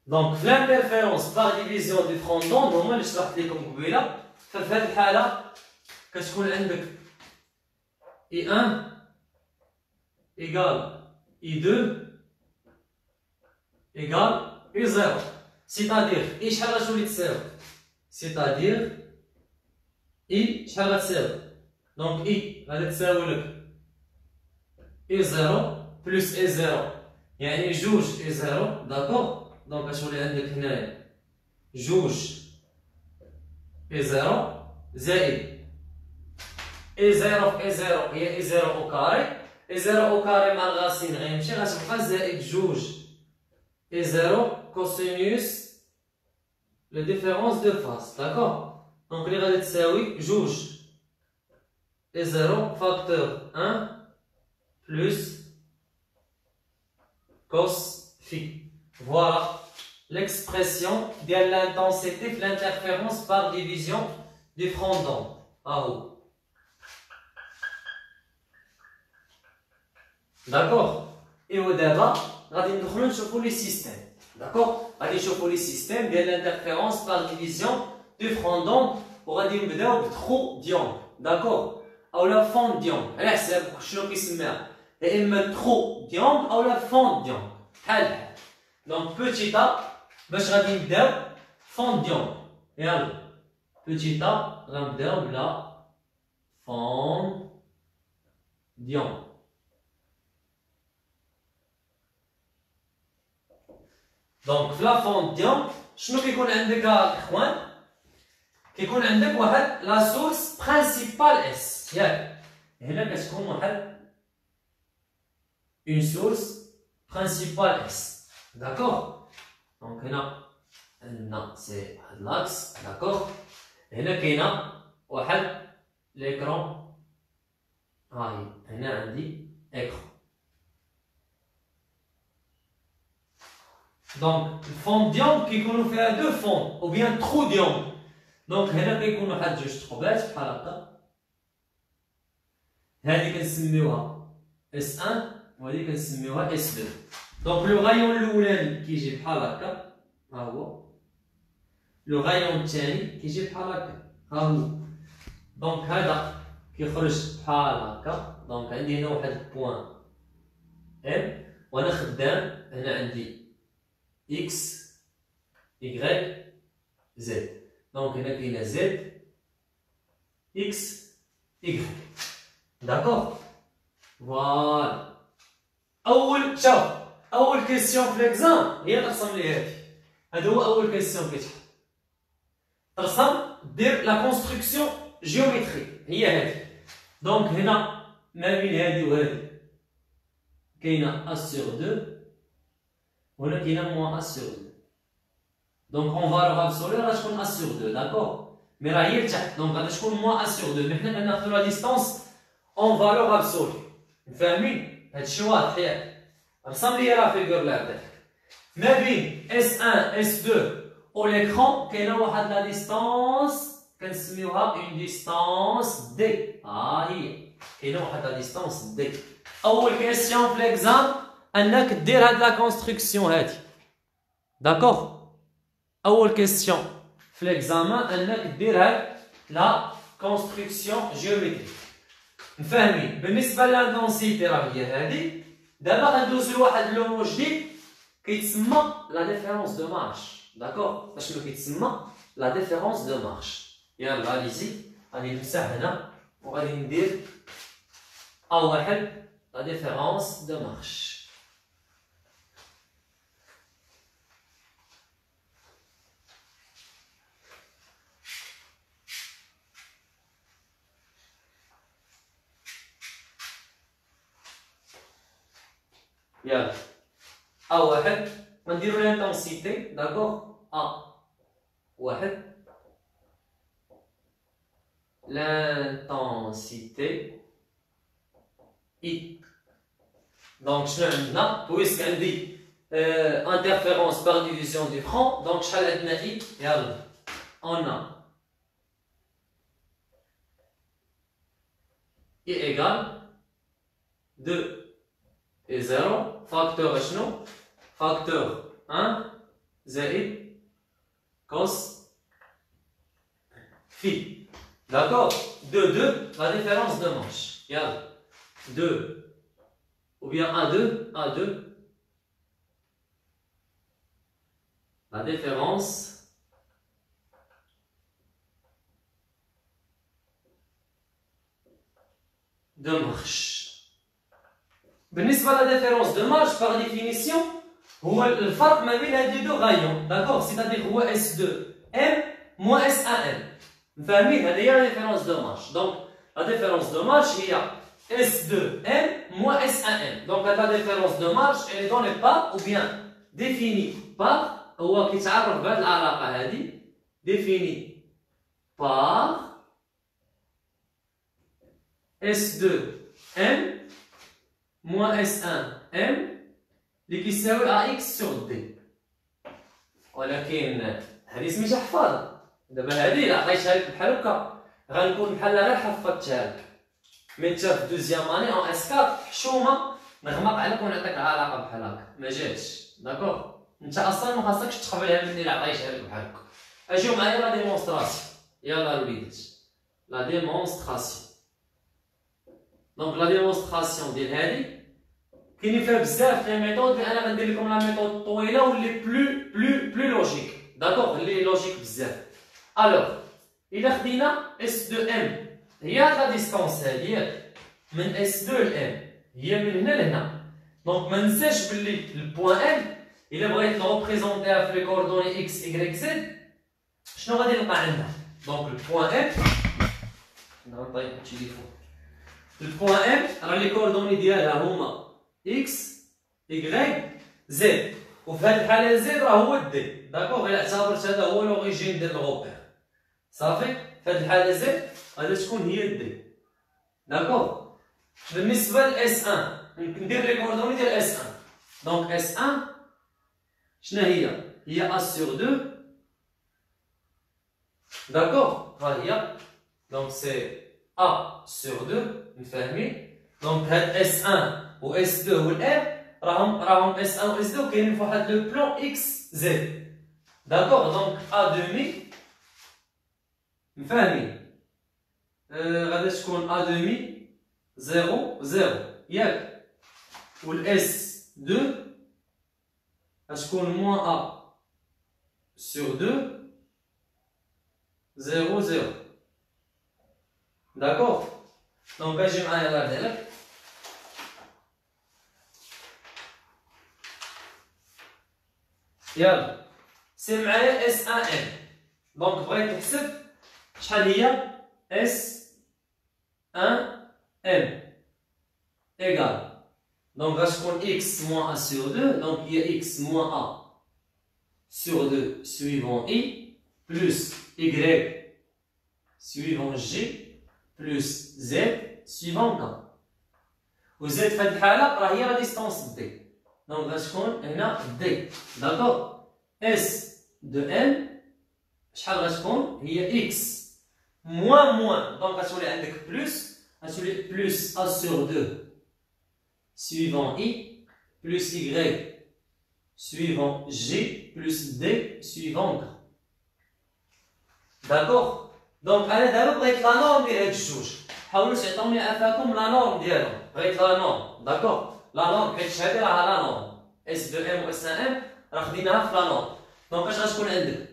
Donc l'interférence par division du front d'onde هما اللي شرحت لكم قبيله. ففي هذه الحاله كتكون عندك I1 égale I2 égale I0. C'est-à-dire I شحال غتولي تساوي؟ c'est-à-dire I شحال غتساوي؟ دونك I غادي تساوي لك I0 plus I0 يعني جوج I0 داكوغ. دونك غتولي عندك هنايا جوج I0 زائد I0 في I0 هي I0 أو كاري. I0 أو كاري مع الغاسين غيمشي غتبقى زائد جوج I0 كوسينوس لو ديفيرونس دو فاس داكوغ. دونك اللي غادي تساوي جوج I0 فاكتور 1 بلس cos phi. Voilà l'expression de l'intensité de l'interférence par division du front d'onde. D'accord. Et au début, on va voir les systèmes. D'accord. On va voir les systèmes de l'interférence par division du front d'onde. On va voir le trou d'ion. D'accord. Ou la fente d'ion. Là, c'est ce qui se met. Et le trou d'ion ou la fente d'ion. Donc petit a, باش غادي نبداو fente d'ion. يلا petit a غنبداو بلا fente d'ion. دونك في لا فونت ديون شنو كيكون عندك الاخوان؟ كيكون عندك واحد لا سورس برينسيبال اس ياك. هنا كتكون واحد اون سورس برينسيبال اس داكوغ. دونك هنا عندنا سي واحد لاكس داكوغ. هنا كاينه واحد ليكرون هاي هنا عندي اكرون. دونك الفون ديون كيكونوا فيها دو فون او بيان ترو ديون. دونك هنا كيكون واحد جوج تخوبات بحال هكا. هادي كنسميوها اس 1 وهادي كنسميوها اس 2. دونك لو غايون الاولاني كيجي بحال هكا ها هو. لو غايون الثاني كيجي بحال هكا ها هو. دونك هذا كيخرج بحال هكا. دونك عندي هنا واحد البوان ام وانا خدام هنا عندي X, Y, Z. Donc, il y a Z, X, Y. D'accord? Voilà. أول question في l'examen هي ترسم لي هذه. هذا هو أول question كتحط. ترسم دير لا كونستركسيون جيومتريك هي هذه. دونك هنا ما بين هذه وهذه كاينة A sur 2. وهنا كاينه موان A sur 2. دونك اون فالور ابسولو غتكون A sur 2 داكوغ. مي راه هي لتحت دونك غادي تكون موان A sur 2. مي حنا كناخدو لا ديستونس اون فالور ابسولو. فاهمين؟ هادشي واضح ياك. رسم لي راه فيغور لا ما بين S1 S2 و ليكرون كاينه واحد لا ديستونس كنسميوها اون ديستونس دي. ها هي كاينه واحد لا ديستونس دي. اول كيسيون في ليكزام انك دير هاد لا كونستركسيون هادي داكوغ. اول كيسيون في ليكزامان انك دير هاد لا كونستركسيون جيومتريك. مفاهمين؟ بالنسبه للانتونسيتي راه هي هادي. دابا غندوزو لواحد لو مو جديد كيتسمى لا ديفيرونس دو مارش داكوغ. اشنو كيتسمى؟ لا ديفيرونس دو مارش. يلا ليزي غادي نمسح هنا وغادي ندير واحد لا ديفيرونس دو مارش. يلا A1 غنديرو l'intensité d'accord A1 l'intensité I donc شنو عندنا puisque عندي interférence par division du franc donc شحال عندنا I يلا on a I égale 2 et 0 facteur شنو facteur 1 زائد cos phi d'accord 2 2 la différence de manche يلا 2 ou bien A2 la différence de marche. بالنسبة à la différence de marche par définition هو الفرق ما بين هذه دو غايون داكوغ سيتادير هو S2 M moins S1M فاهمين هذه هي la différence de marche donc la différence de marche هي S2M moins S1M donc la différence de marche elle est donnée par ou bien définie par هو كيتعرف بهذه العلاقة هذه définie par S2M moins S1M اللي كيساوي AX sur D ولكن هذه سميتها حفاظة دابا هذه إلا عطيتها لك بحال هكا غنكون بحال غير حفظتها لك مي انت في دوزيام اني اون اس 4 حشومة نغمق عليك ونعطيك العلاقة بحال هكا ما جاتش داكوغ انت اصلا ما خاصكش تقبلها مني الا عطيتها لك بحال هكا اجيو معايا لا ديمونستراسيون يلا الوليدات لا ديمونستراسيون دونك لا ديمونستراسيون ديال هذه كاينين فيها بزاف لي ميثود مي انا غندير لكم لا ميثود الطويله واللي بلو لوجيك داكوغ اللي لوجيك بزاف الوغ الا خدينا اس دو ام هي لا ديستونس هذه من اس 2 ل ام هي من هنا لهنا دونك ما ننساش باللي البوان ام الا بغيت نغوبريزونتيها في لي كوردوني اكس اي زد شنو غادي نلقى عندنا دونك البوان ام نطيب التليفون البوان ام راه لي كوردوني ديالها هما اكس اي زد وفي هذه الحاله زد راه هو دي داكوغ الا اعتبرت هذا هو لوريجين ديال الغوبير صافي في هذه الحاله زد غادي تكون هي دي داكوغ بالنسبه لاس 1 ندير لي كوردوني ديال اس 1 دونك اس 1 شنو هي ا سور 2 داكوغ ها هي دونك سي ا سور 2 مفاهمين دونك هاد اس 1 و اس 2 و الام راهم اس 1 و اس 2 كاينين في واحد لو بلون اكس زد داكوغ دونك ا دومي مفاهمين غادي تكون ا دومي 0 0 ياك والاس 2 غتكون موان ا سور 2 0 0 داكوغ دونك اجي معايا الله يرضي يلا سير معايا اس ان ام دونك بغيت نحسب شحال هي اس ان ام ايغال دونك غتكون اكس موان ا سور 2 دونك هي اكس موان ا سور 2 سويفون اي بلس y suivant G plus Z suivant K و Z في هذه الحالة راه هي لا ديستونس دي دونك غتكون هنا دي داكوغ اس دو ام شحال غتكون هي اكس موان دونك غتولي عندك بلس غتولي بلس ا سور 2 suivant I plus Y suivant G plus D suivant K داكوغ دونك انا دابا بغيت لا نورم ديال هاد الجوج حاولوا تعطوني عفاكم لا نورم ديالهم بغيت لا نورم داكوغ لا نورم حيت هادي راها لا نورم اس 2 ام و اس 1 ام راه خديناها في لا نورم دونك اش غتكون عندك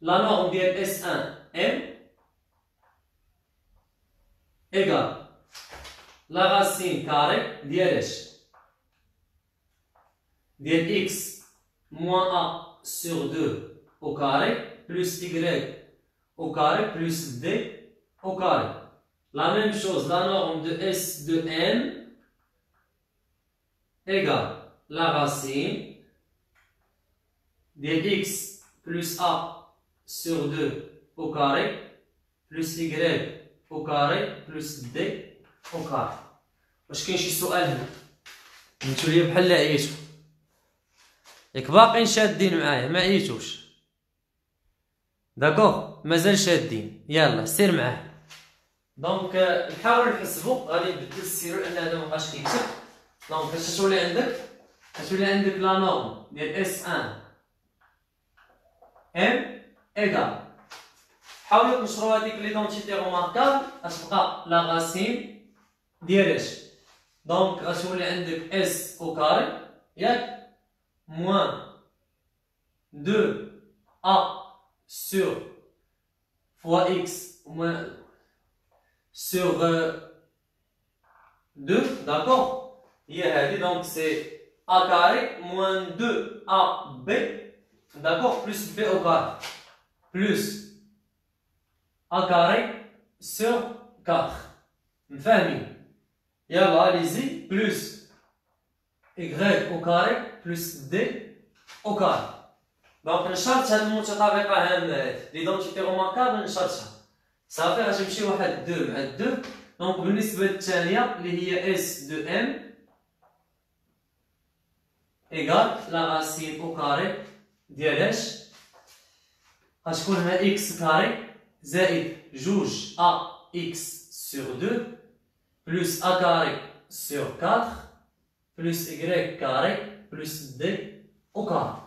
لا نورم ديال اس 1 ام ايكال لا راسين كاري ديال اش ديال اكس موان ا سور 2 au carré plus y au carré plus d au carré. La même chose, la norme de S de n égale la racine de x plus a sur 2 au carré plus y au carré plus d au carré. واش كاين شي سؤال هنا؟ انتو ليا بحال لا عييتو ياك باقيين شادين معايا ما عييتوش داكوغ مازال شادين يلا سير معاه. دونك نحاولو نحسبو غادي نبدل السيرو لان هذا مابقاش كيكتب. دونك اش تولي عندك؟ غتولي عندك لا نورم ديال اس ان ام ايكال حاولوا تنشروا هذيك ليدونتيتي روماركابل غتبقى لا غاسين ديال اش. دونك غتولي عندك اس او كاري ياك موان 2 ا sur fois x moins sur 2, d'accord? Donc c'est a carré moins 2ab, d'accord? Plus b au carré, plus a carré sur 4. M'fahmi? Yalla, allez-y, plus y au carré plus d au carré. دونك نشرت هاد المتطابقة هاد ليدونتيتي روماركابل نشرتها صافي غتمشي واحد 2 مع 2. دونك بالنسبة للثانية اللي هي اس دو ام ايكال لا راسين او كاري ديال اش غتكون هنا اكس كاري زائد جوج ا اكس سور 2 بلس ا كاري سور 4 بلس y كاري بلس دي او كاري.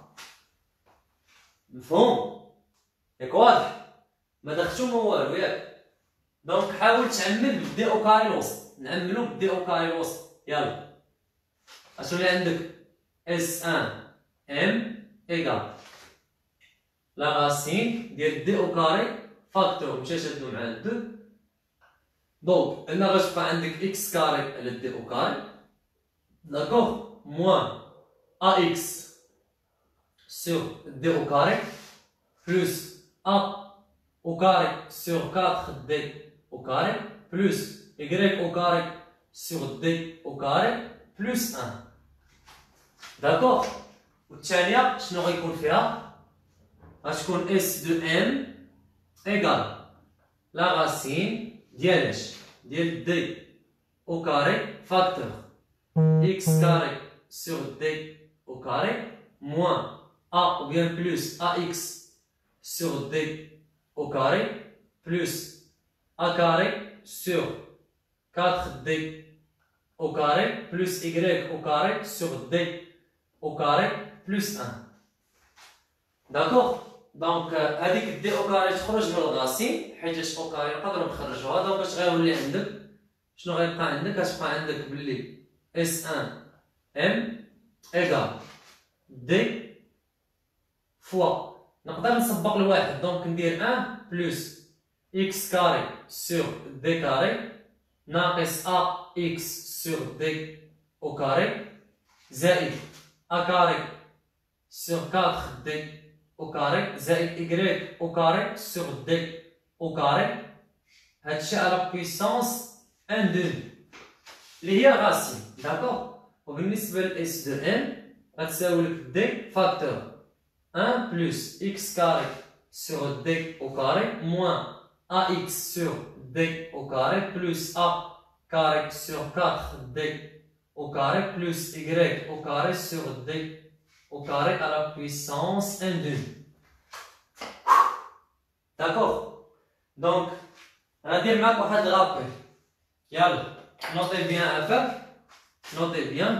مفهوم؟ ياك واضح؟ ما دخلتو ما والو ياك؟ دونك حاول تعمل بالدي او كاري الوسط، نعملو بالدي او كاري الوسط، يلا. غتولي عندك اس ان ام ايكال لا راسين ديال دي او كاري فاكتور مشى شادو مع 2. دونك هنا غتبقى عندك اكس كاري على دي او كاري داكوغ موان ا اكس sur d au carré plus a au carré sur 4d au carré plus y au carré sur d au carré plus 1. D'accord? والثانية شنو غيكون فيها؟ غتكون s de m égale la racine ديال اش؟ ديال d au carré facteur x carré sur d au carré moins a ou bien plus ax sur d au carré plus a carré sur 4d au carré plus y au carré sur d au carré plus 1. D'accord? Donc هذيك d au carré تخرج من الغاسين حيت او كاري نقدروا نخرجوها. دونك اش غيولي عندك؟ شنو غيبقى عندك؟ غتبقى عندك بلي S1 M égale D fois نقدر نسبق لواحد دونك ندير 1 بلس x كاري سور d كاري ناقص ax سور d او كاري زائد a كاري سور 4 d او كاري زائد y او كاري سور d او كاري. هادشي على بويسونس 1 دومي اللي هي غاسين داكوغ. وبالنسبة ل s دو n غتساوي لك d فاكتور 1 plus x carré sur d au carré moins ax sur d au carré plus a carré sur 4d au carré plus y au carré sur d au carré à la puissance 1 demi. D'accord? Donc, on va dire maintenant un rappel. Yalla, notez bien avec, notez bien.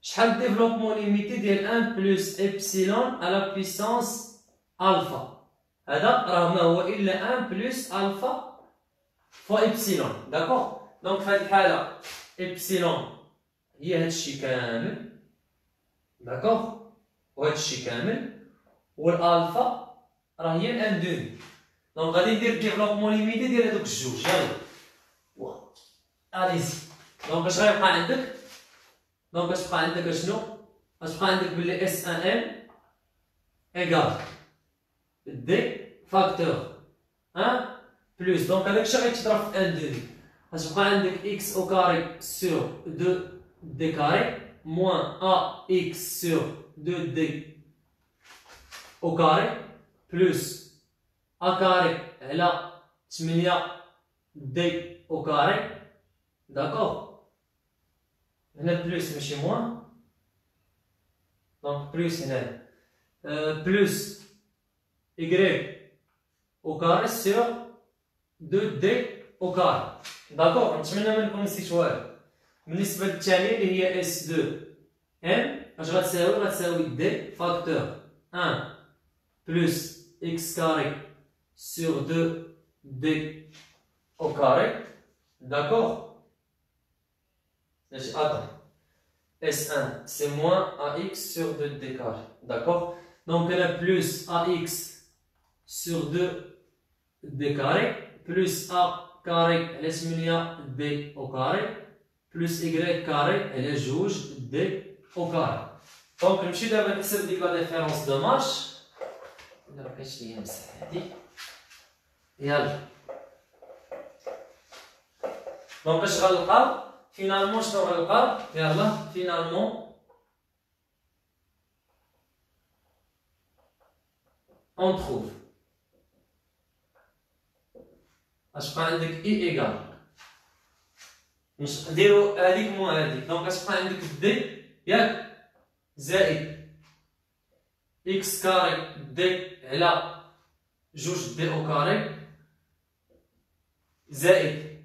شحال ديفلوبمون ليميتي ديال 1 بلس إبسيلون على بويسونس ألفا. هذا راه ما هو إلا 1 بلس ألفا فوا إبسيلون. داكوغ؟ دونك في هذه الحالة إبسيلون هي هادشي كامل. داكوغ؟ وهادشي كامل. والألفا راه هي 1 دومي. دونك غادي ندير ديفلوبمون ليميتي ديال هادوك الجوج. يلا. أليزي. دونك اش غيبقى عندك؟ دونك غتبقى عندك شنو؟ غتبقى عندك بلي اس ان ام ايكال دي فاكتور 1 بلس دونك هذاك الشيء غيتضرب في 1 دومي غتبقى عندك اكس او كاري سور 2 d carré moins ax sur 2d au carré plus a carré على 8d au carré. D'accord. هنا بلوس ماشي موان. Donc plus هنا plus y au carré sur 2d au carré. D'accord. نتمنى ما نكون نسيت والو. بالنسبة للثانية اللي هي S2 M اش غتساوي d فاكتور 1 plus x carré sur 2d au carré. D'accord. Attends. S1 c'est moins ax sur 2d carré. D'accord. Donc elle a plus ax sur 2d carré plus a carré على 8d au carré plus y carré على 2d au carré. Donc نمشي دابا نحسب ديك لا ديفيرونس دو مارش. دابا كاينش ليا نمسح هادي. يلا. دونك اش غنلقاو فينالمون شنو غنلقاو؟ يلا فينالمون on trouve اش بقى عندك اي ايكال نديرو هذيك مو هذيك. دونك اش بقى عندك دي ياك زائد اكس كاري دي على 2 دي او كاري زائد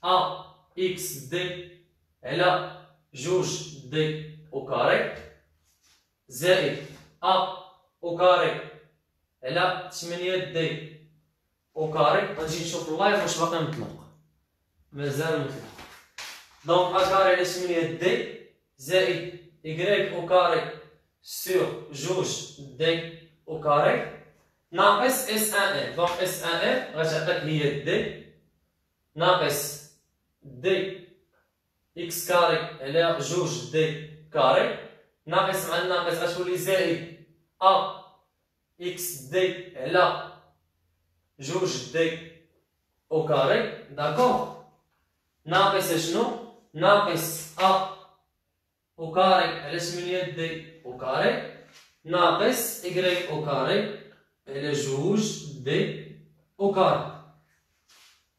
ا اكس دي على 2 دي او كاري زائد ا او كاري على 8 دي او كاري. غنجي نشوف اللايف واش باقي مطلق. مازال مطلق. دونك ا كاري على 8 دي زائد y او كاري سور 2 دي او كاري ناقص اس ان ال. دونك اس ان ال غتعطيك هي دي ناقص دي اكس كاري على 2 دي كاري ناقص مع الناقص غتولي زائد ا اكس دي على 2 دي او كاري. داكوغ. ناقص شنو؟ ناقص ا او كاري على 8 دي او كاري ناقص y او كاري على 2 دي او كاري.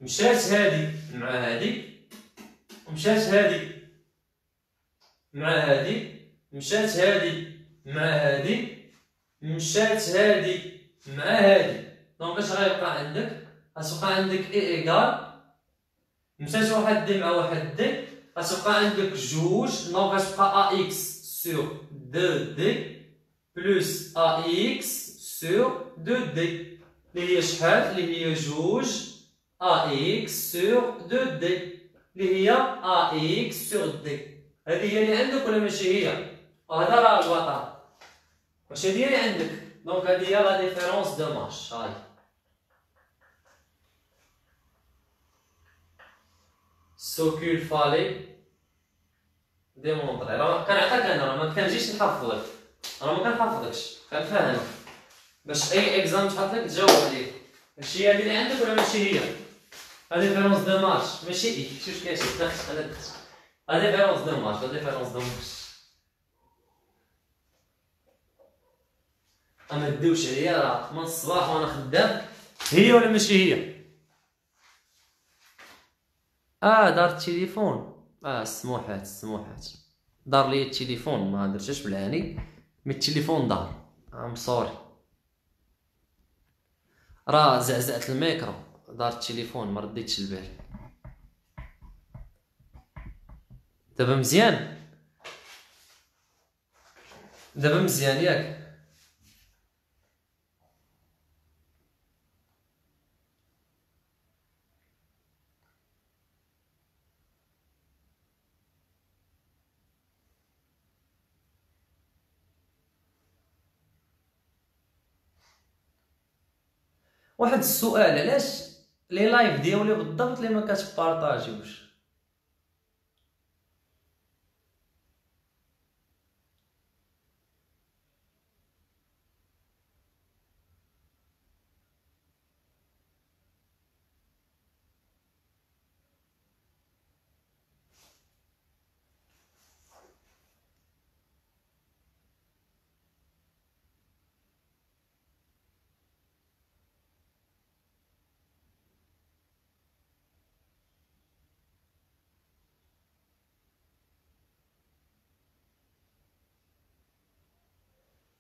مشات هادي مع هادي ومشات هادي مع هادي مشات هادي مع هادي مشات هادي مع هادي. دونك اش غيبقى عندك؟ غتبقى عندك اي ايكال مشات واحد دي مع واحد دي غتبقى عندك 2. دونك غتبقى ا اكس سور 2 دي بلس ا اكس سور 2 دي اللي هي شحال؟ اللي هي 2 ا اكس سور 2 دي اللي هي ا اكس سور دي. هذه هي اللي عندك ولا ماشي هي؟ وهذا راه الوطن. واش هذه اللي عندك؟ دونك هذه هي لا ديفيرونس دو مارش. هاي سو كول فالي ديمونطري. راه كنعطيك انا راه ما كنجيش نحفظك. راه ما كنحفظكش كنفهمك باش اي اكزام تحط لك تجاوب عليه. ماشي هذه اللي عندك ولا ماشي هي؟ لا ديفيرونس دو مارش ماشي اي. شوف كاين دخل انا دخل. لا ديفيرونس دو مارش لا ديفيرونس دو مارش. ما تدوش عليا راه من الصباح وانا خدام. هي ولا ماشي هي؟ دار التليفون. السموحات دار لي التليفون ما درتش بالعاني مي التليفون دار. ام سوري راه زعزعت الميكرو. دار التليفون ما رديتش البال. دابا مزيان ياك؟ واحد السؤال، علاش لي لايف ديالي بالضبط اللي ما كتبارطاجيوش؟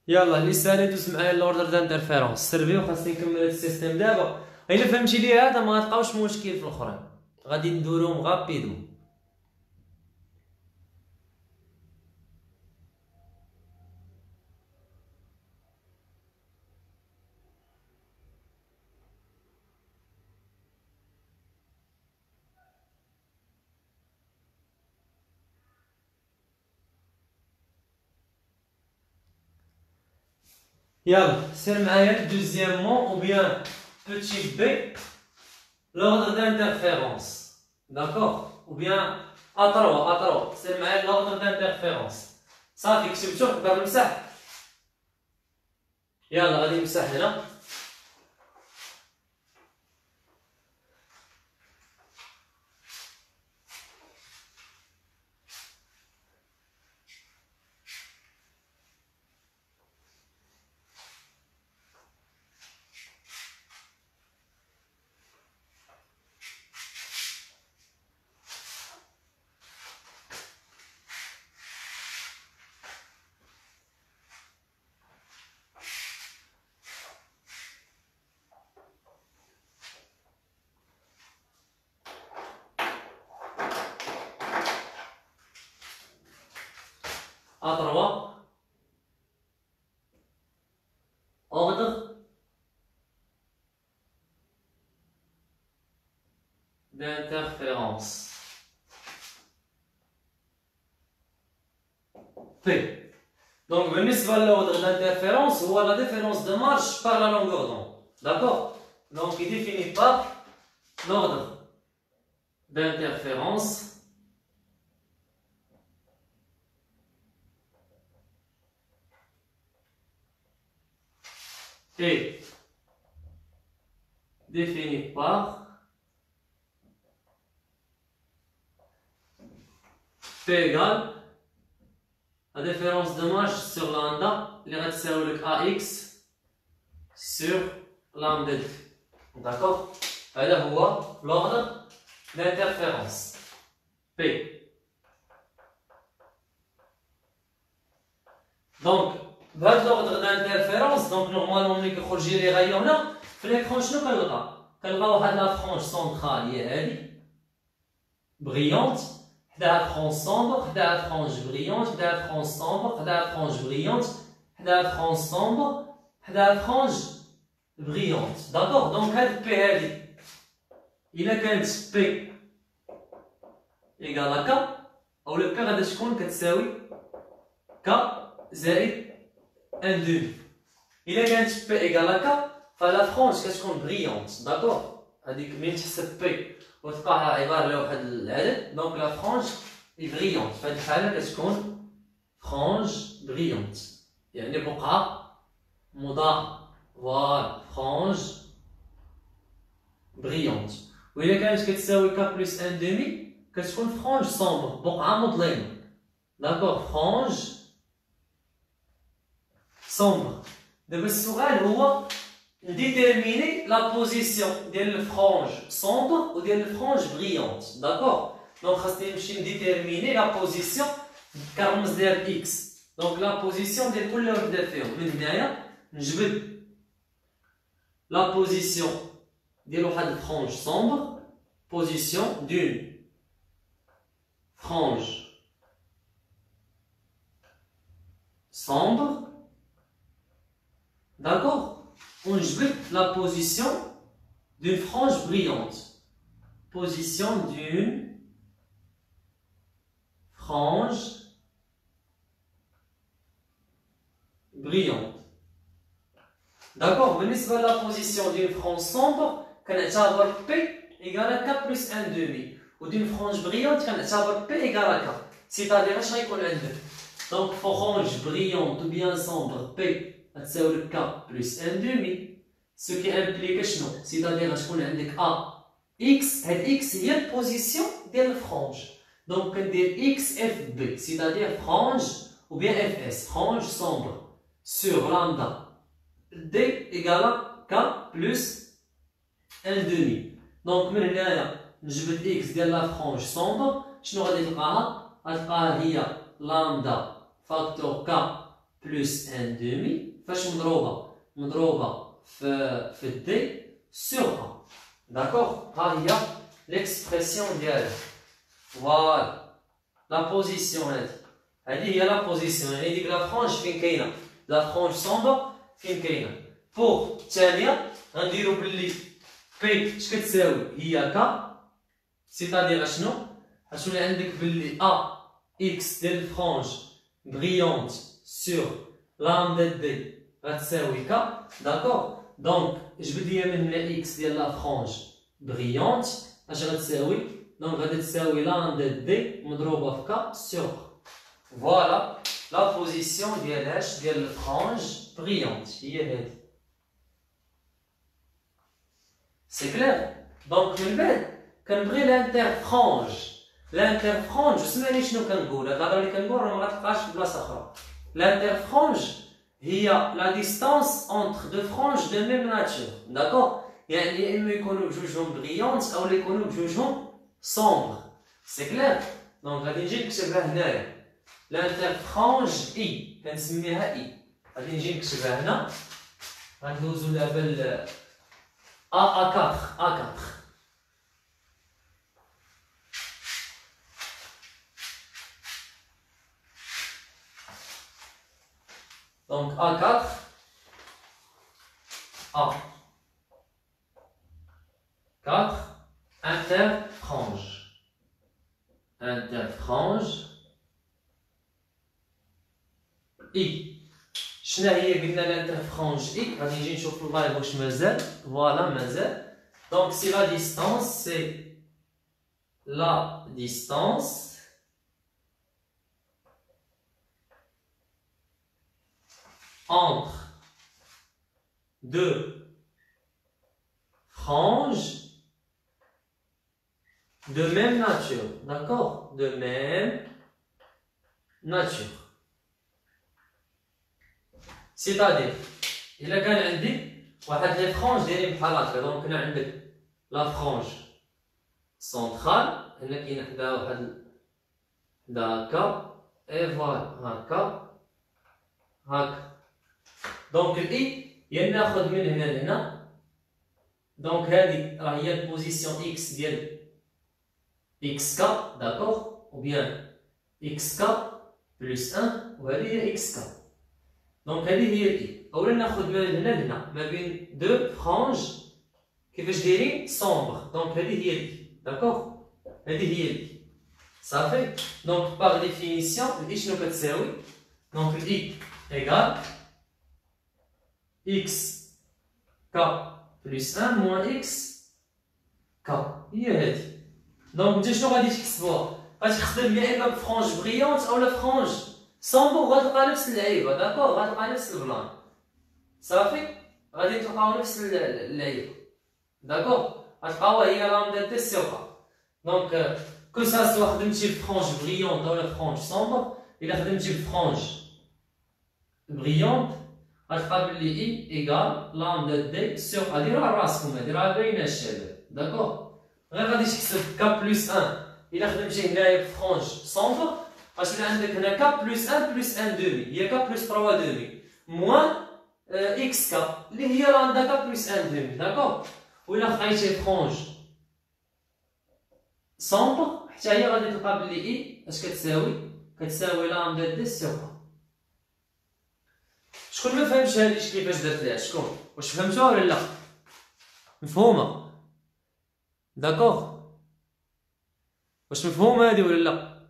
يلا اللي سالي دوز معايا لوردر دانترفيرونس سيرفيو. خاصني نكمل هاد السيستيم دابا. الا فهمتي لي هذا ما غتلقاوش مشكل في الاخرين، غادي ندوروهم غابيدمون. يلا سير معايا دوزيامون او بيان بوتي بي l'ordre d'interférence. D'accord? Ou bien A3 سير معايا l'ordre d'interférence. صافي كتبتو قبل نمسح. يلا غادي نمسح هنا. A3 ordre d'interférence P. Donc بالنسبة للordre d'interférence هو la différence de marche par la longueur d'onde. D'accord? Donc il définit par l'ordre d'interférence est défini par P égale la différence de marche sur lambda, il reste le AX sur lambda. D'accord? هذا هو l'ordre d'interférence P. Donc بهذا l'ordre d'interférence donc normalement ملي كيخرج لي غاية هنا في l'écran شنو كنلقى؟ كنلقى واحد لا فرونج سونترال هي هادي بريونت، حداها فرونج سومبر، حداها فرونج بريونت، حداها فرونج سومبر، حداها فرونج بريونت، حداها فرونج سومبر، حداها فرونج بريونت. داكوغ؟ دونك هاد بي هادي إلا كانت بي إيكال هكا أولا بي غادا تكون كتساوي كا زائد ان دومي. إلا كانت بي إيكال هكا فلا فرونج كتكون بريونت. داكوغ؟ هاديك ملي تحسب بي وتلقاها عبارة على واحد العدد دونك لا فرونج اي بريونت. في هاد الحالة كتكون فرونج بريونت يعني بقعة مضاءة. فوالا فرونج بريونت. وإلا كانت كتساوي كا بلس ان دومي كتكون فرونج سومبر بقعة مظلمة. داكوغ؟ فرونج سومبر. دابا السؤال هو déterminer la position ديال الفرونج sombre وديال الفرونج بريونت. داكوغ؟ دونك خاصني نمشي نديتيرميني لا بوزيسيون كرمز ديال اكس. دونك لا بوزيسيون ديال كل وحده فيهم. من هنايا نجبد لا بوزيسيون ديال واحد الفرونج sombre بوزيسيون دون فرونج sombre. D'accord? On joue la position d'une frange brillante. Position d'une frange brillante. D'accord? بالنسبة la position d'une frange sombre, كنعتبر P égale à K plus 1 demi. و d'une frange brillante, كنعتبر P égale à K. C'est-à-dire اش غيكون عندك؟ Donc frange brillante ou bien sombre P غتساوي لك K plus 1 demi. Ce qui implique شنو؟ c'est-à-dire غتكون عندك A X. هاد X هي البوزيسيون ديال الفرونج. دونك كندير X F B c'est-à-dire فرونج ou bien FS frange sombre sur lambda D égale à K plus 1 demi. دونك من هنايا نجبد X ديال لا فرونج sombre شنو غادي تلقاها؟ غتلقاها هي lambda فاكتور K بلس ان دومي فاش مضروبه في دي سور ان داكوغ. ها هي ليكسبرسيون ديالها. فوالا لا بوزيسيون هذه هي لا بوزيسيون، يعني ديك لا فرانج فين كاينه، لا فرانج سومبر فين كاينه. بوغ الثانيه غنديرو باللي بي اش كتساوي هي كا، سيتادير اشنو غتولي عندك باللي ا اكس ديال الفرانج بريونت سور لامدا دي غتساوي كا، داكوغ. دونك جبد ليا من هنا اكس ديال لا فرانج بريونت اش غتساوي، دونك غادي تساوي لامدا دي مضروبه في كا سور. فوالا لا بوزيسيون ديال اش ديال الفرانج بريونت هي هادي. سي كلير. دونك من بعد كنبغي لانترفرانج. لانترفرانج سمعني شنو كنقول، هاد الهضره اللي كنقول راه ما غتلقاهاش في بلاصه اخرى. لانترفرانج هي لا ديستانس اونتر دو فرانج دو ميم ناتور، داكوغ. يعني يا اما يكونوا بجوجهم بريونت او يكونوا بجوجهم سومبر. سي كلير. دونك غادي نجي نكتبها هنايا لانترفرانج اي، كنسميها اي. غادي نجي نكتبها هنا. غندوزو دابا ل A4. Donc A4, A4, interfrange. Interfrange I. شنو هي قلنا لانترفرانج اي؟ غادي نجي نشوف اللايف واش مازال. فوالا مازال. دونك سي لا ديستانس، سي لا ديستانس entre deux franges de même nature, d'accord? De même nature. سيتادير الا كان عندي واحد لي فرانج دايرين بحال هكا، دونك هنا عندك لا فرانج سونترال، هنا كاين حدا واحد حدا هكا، اي فوالا هكا هكا. دونك الاي يا ناخذ من هنا لهنا، دونك هادي راه هي البوزيسيون اكس ديال اكس كا، داكوغ، او بيان اكس كا بلس 1 وهذه هي اكس كا. دونك هذه هي الاي. اولا ناخذ من هنا لهنا ما بين دو فرانج كيفاش دايرين سومبر، دونك هذه هي الاي، داكوغ. هذه هي الاي صافي. دونك باغ ديفينيسيون الاي شنو كتساوي؟ دونك الاي ايكال اكس كا بلس 1 موان اكس كا، هي هذه. دونك انت شنو غادي تحسبوها؟ غادي تخدم يا اما بفرانج بريونت اولا فرانج سومبر، غتلقى نفس اللعيبه، داكوغ، غتلقى نفس البلان صافي. غادي تلقاو نفس اللعيبه، داكوغ. غتلقاو هي لامدا دي سيغا. دونك كل سوا خدمتي بفرانج بريونت اولا فرانج سومبر، الا خدمتي بفرانج بريونت غتلقى بلي اي ايكال لامدا دي سيغ. هادي راه راسكم، هادي راه باينه الشباب، داكوغ. غير غادي تحسب كا بلس 1 الا خدمتي هنايا بفرانج سومبر، غتولي عندك هنا كا بلس 1 بلس 1 دومي، هي كا بلس 3 دومي موان اكس كا اللي هي لامدا كا بلس 1 دومي، داكوغ. وإلا خديتي فرانج سومبر حتى هي غادي تلقى بلي اي اش كتساوي؟ كتساوي لامدا دي سيغ. شكون ما فهمش هادي كيفاش درت ليها؟ شكون؟ واش فهمتوها ولا لا؟ مفهومه؟ داكوغ. واش مفهومه هادي ولا لا؟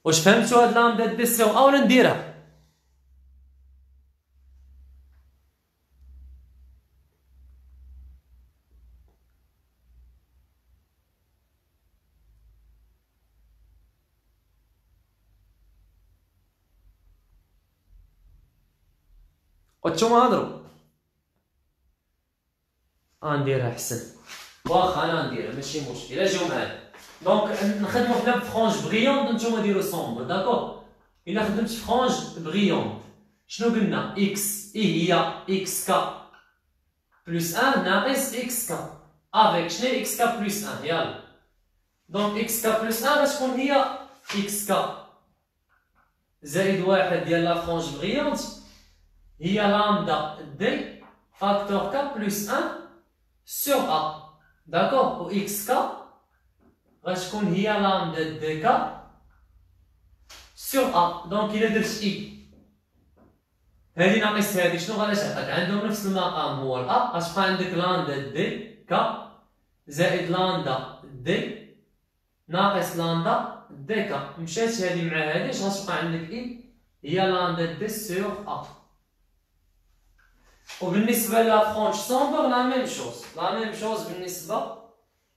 واش فهمتوا هاد لامدا دي سيغ اولا نديرها؟ وانتوما هضروا. نديرها احسن. واخا انا نديرها ماشي مشكل، الا جاو معايا. دونك نخدمو حنا بفرانج بريونت، نتوما ديرو سومبر، داكوغ. الا خدمت فرانج بريونت شنو قلنا؟ اكس اي هي اكس كا بلس 1 ناقص اكس كا افيك شنو اكس كا بلس 1، يلا. دونك اكس كا بلس 1 غتكون هي اكس كا زائد واحد ديال لا فرونج بريونت هي لامدا دي فاكتور ك بلس 1 سور ا. داكوغ. و اكس ك غتكون هي لامدا دي ك سور ا. دونك الا درت اي هادي ناقص هادي شنو غادي تعطيك؟ عندهم نفس المقام هو الأ، غتبقى عندك لاندا دي ك زائد لاندا دي ناقص لاندا دي ك. مشات هادي مع هادي اش غتبقى عندك اي هي لاندا دي سور ا. وبالنسبة لا فرونج سومبر لا ميم شوز بالنسبة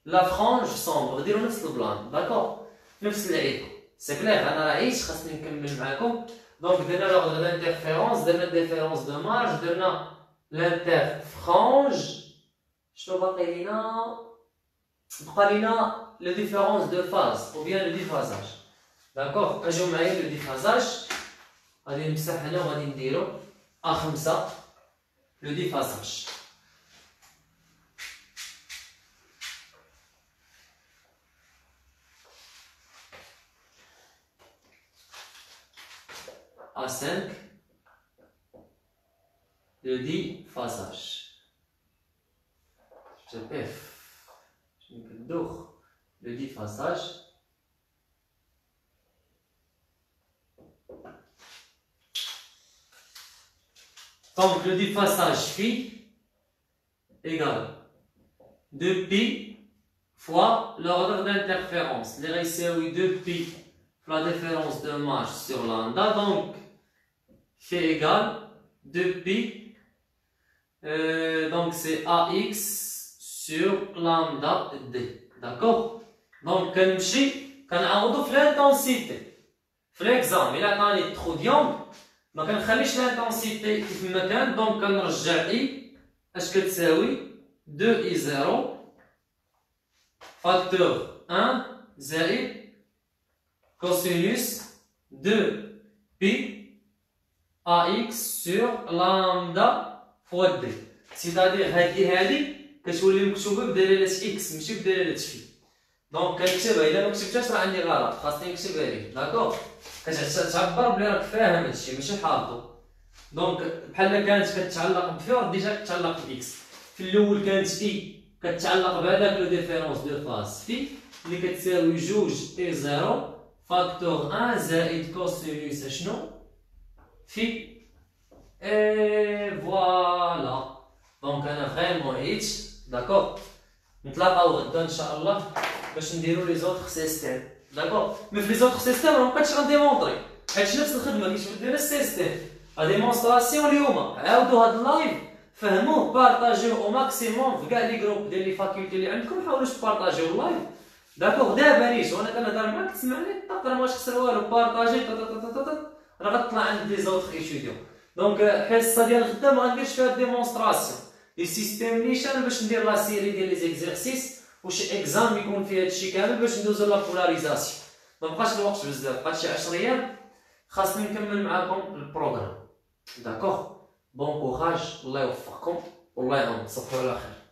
لا فرونج سومبر ديرو نفس البلان. داكوغ. نفس العيب. سي كلير انا راه عييت خاصني نكمل معاكم. دونك درنا لوغ لانترفيرونس، درنا ديفيرونس دو مارج، درنا لانترفرونج. شنو باقي لينا؟ بقى لينا لو ديفيرونس دو فاز او بيان لو ديفازاج. داكوغ. اجيو معايا لو ديفازاج. غادي نمسح هنا وغادي نديرو A5 لو ديفازاج. A5 le déphasage. Je pef. Je me dors le déphasage. Donc le déphasage phi égale 2pi fois l'ordre d'interférence. Les récits 2pi fois la différence de marge sur lambda. Donc phi égale 2pi, donc c'est AX sur lambda D. D'accord? Donc, كنعوضو في l'intensité. في l'examen, il a عطاني التروديوم ما كنخليش l'intensité كيف ما كان، دونك كنرجع I اش كتساوي 2 I 0 فاكتور 1 زائد كوسينوس 2 pi AX sur lambda fois D. سيتادير هادي كتولي مكتوبة بدلالة إكس ماشي بدلالة في. دونك كنكتبها، إلا مكتبتهاش راه عندي غلط، خاصني نكتبها ليك. داكوغ. كتعبر بلي راك فاهم هادشي ماشي حافظو. دونك بحال كانت كتعلق بفي ديجا كتعلق بإكس. في الأول كانت إي كتعلق بهداك لو ديفيرونس دو فاز في اللي كتساوي جوج إي زيرو فاكتور 1 زائد كوسينوس شنو؟ في اي فوالا. دونك انا فريمون عييت. داكوغ. نتلاقاو غدا ان شاء الله باش نديرو لي زوطخ سيستيم. داكوغ. مي في لي زوطخ سيستيم راه مبقيتش غنديمونطري حيت نفس الخدمه كيتبدل ديال السيستيم. لا ديمونستراسيون اليوم عاودو هاد اللايف فهموه بارطاجيوه او ماكسيموم في كاع لي جروب ديال لي فاكولتي اللي عندكم. حاولوا تبارطاجيو اللايف. داكوغ. دابا نيت وانا كنهضر معاك تسمعني طق راه مابغاش تخسر والو. بارطاجي راه غتطلع عند لي زوطخ ايتيديون. دونك الحصه ديال غدا ما غنديرش فيها ديمونستراسيون لي سيستيم نيشان باش ندير لا سيري ديال لي زيكزارسيس وشي اكزام يكون فيه هادشي كامل باش ندوزو لا بولاريزاسيون. مابقاش الوقت بزاف، بقات شي 10 ايام خاصني نكمل معاكم البروغرام. داكوغ. بون كوراج، الله يوفقكم والله يعاون. تصبحوا على خير.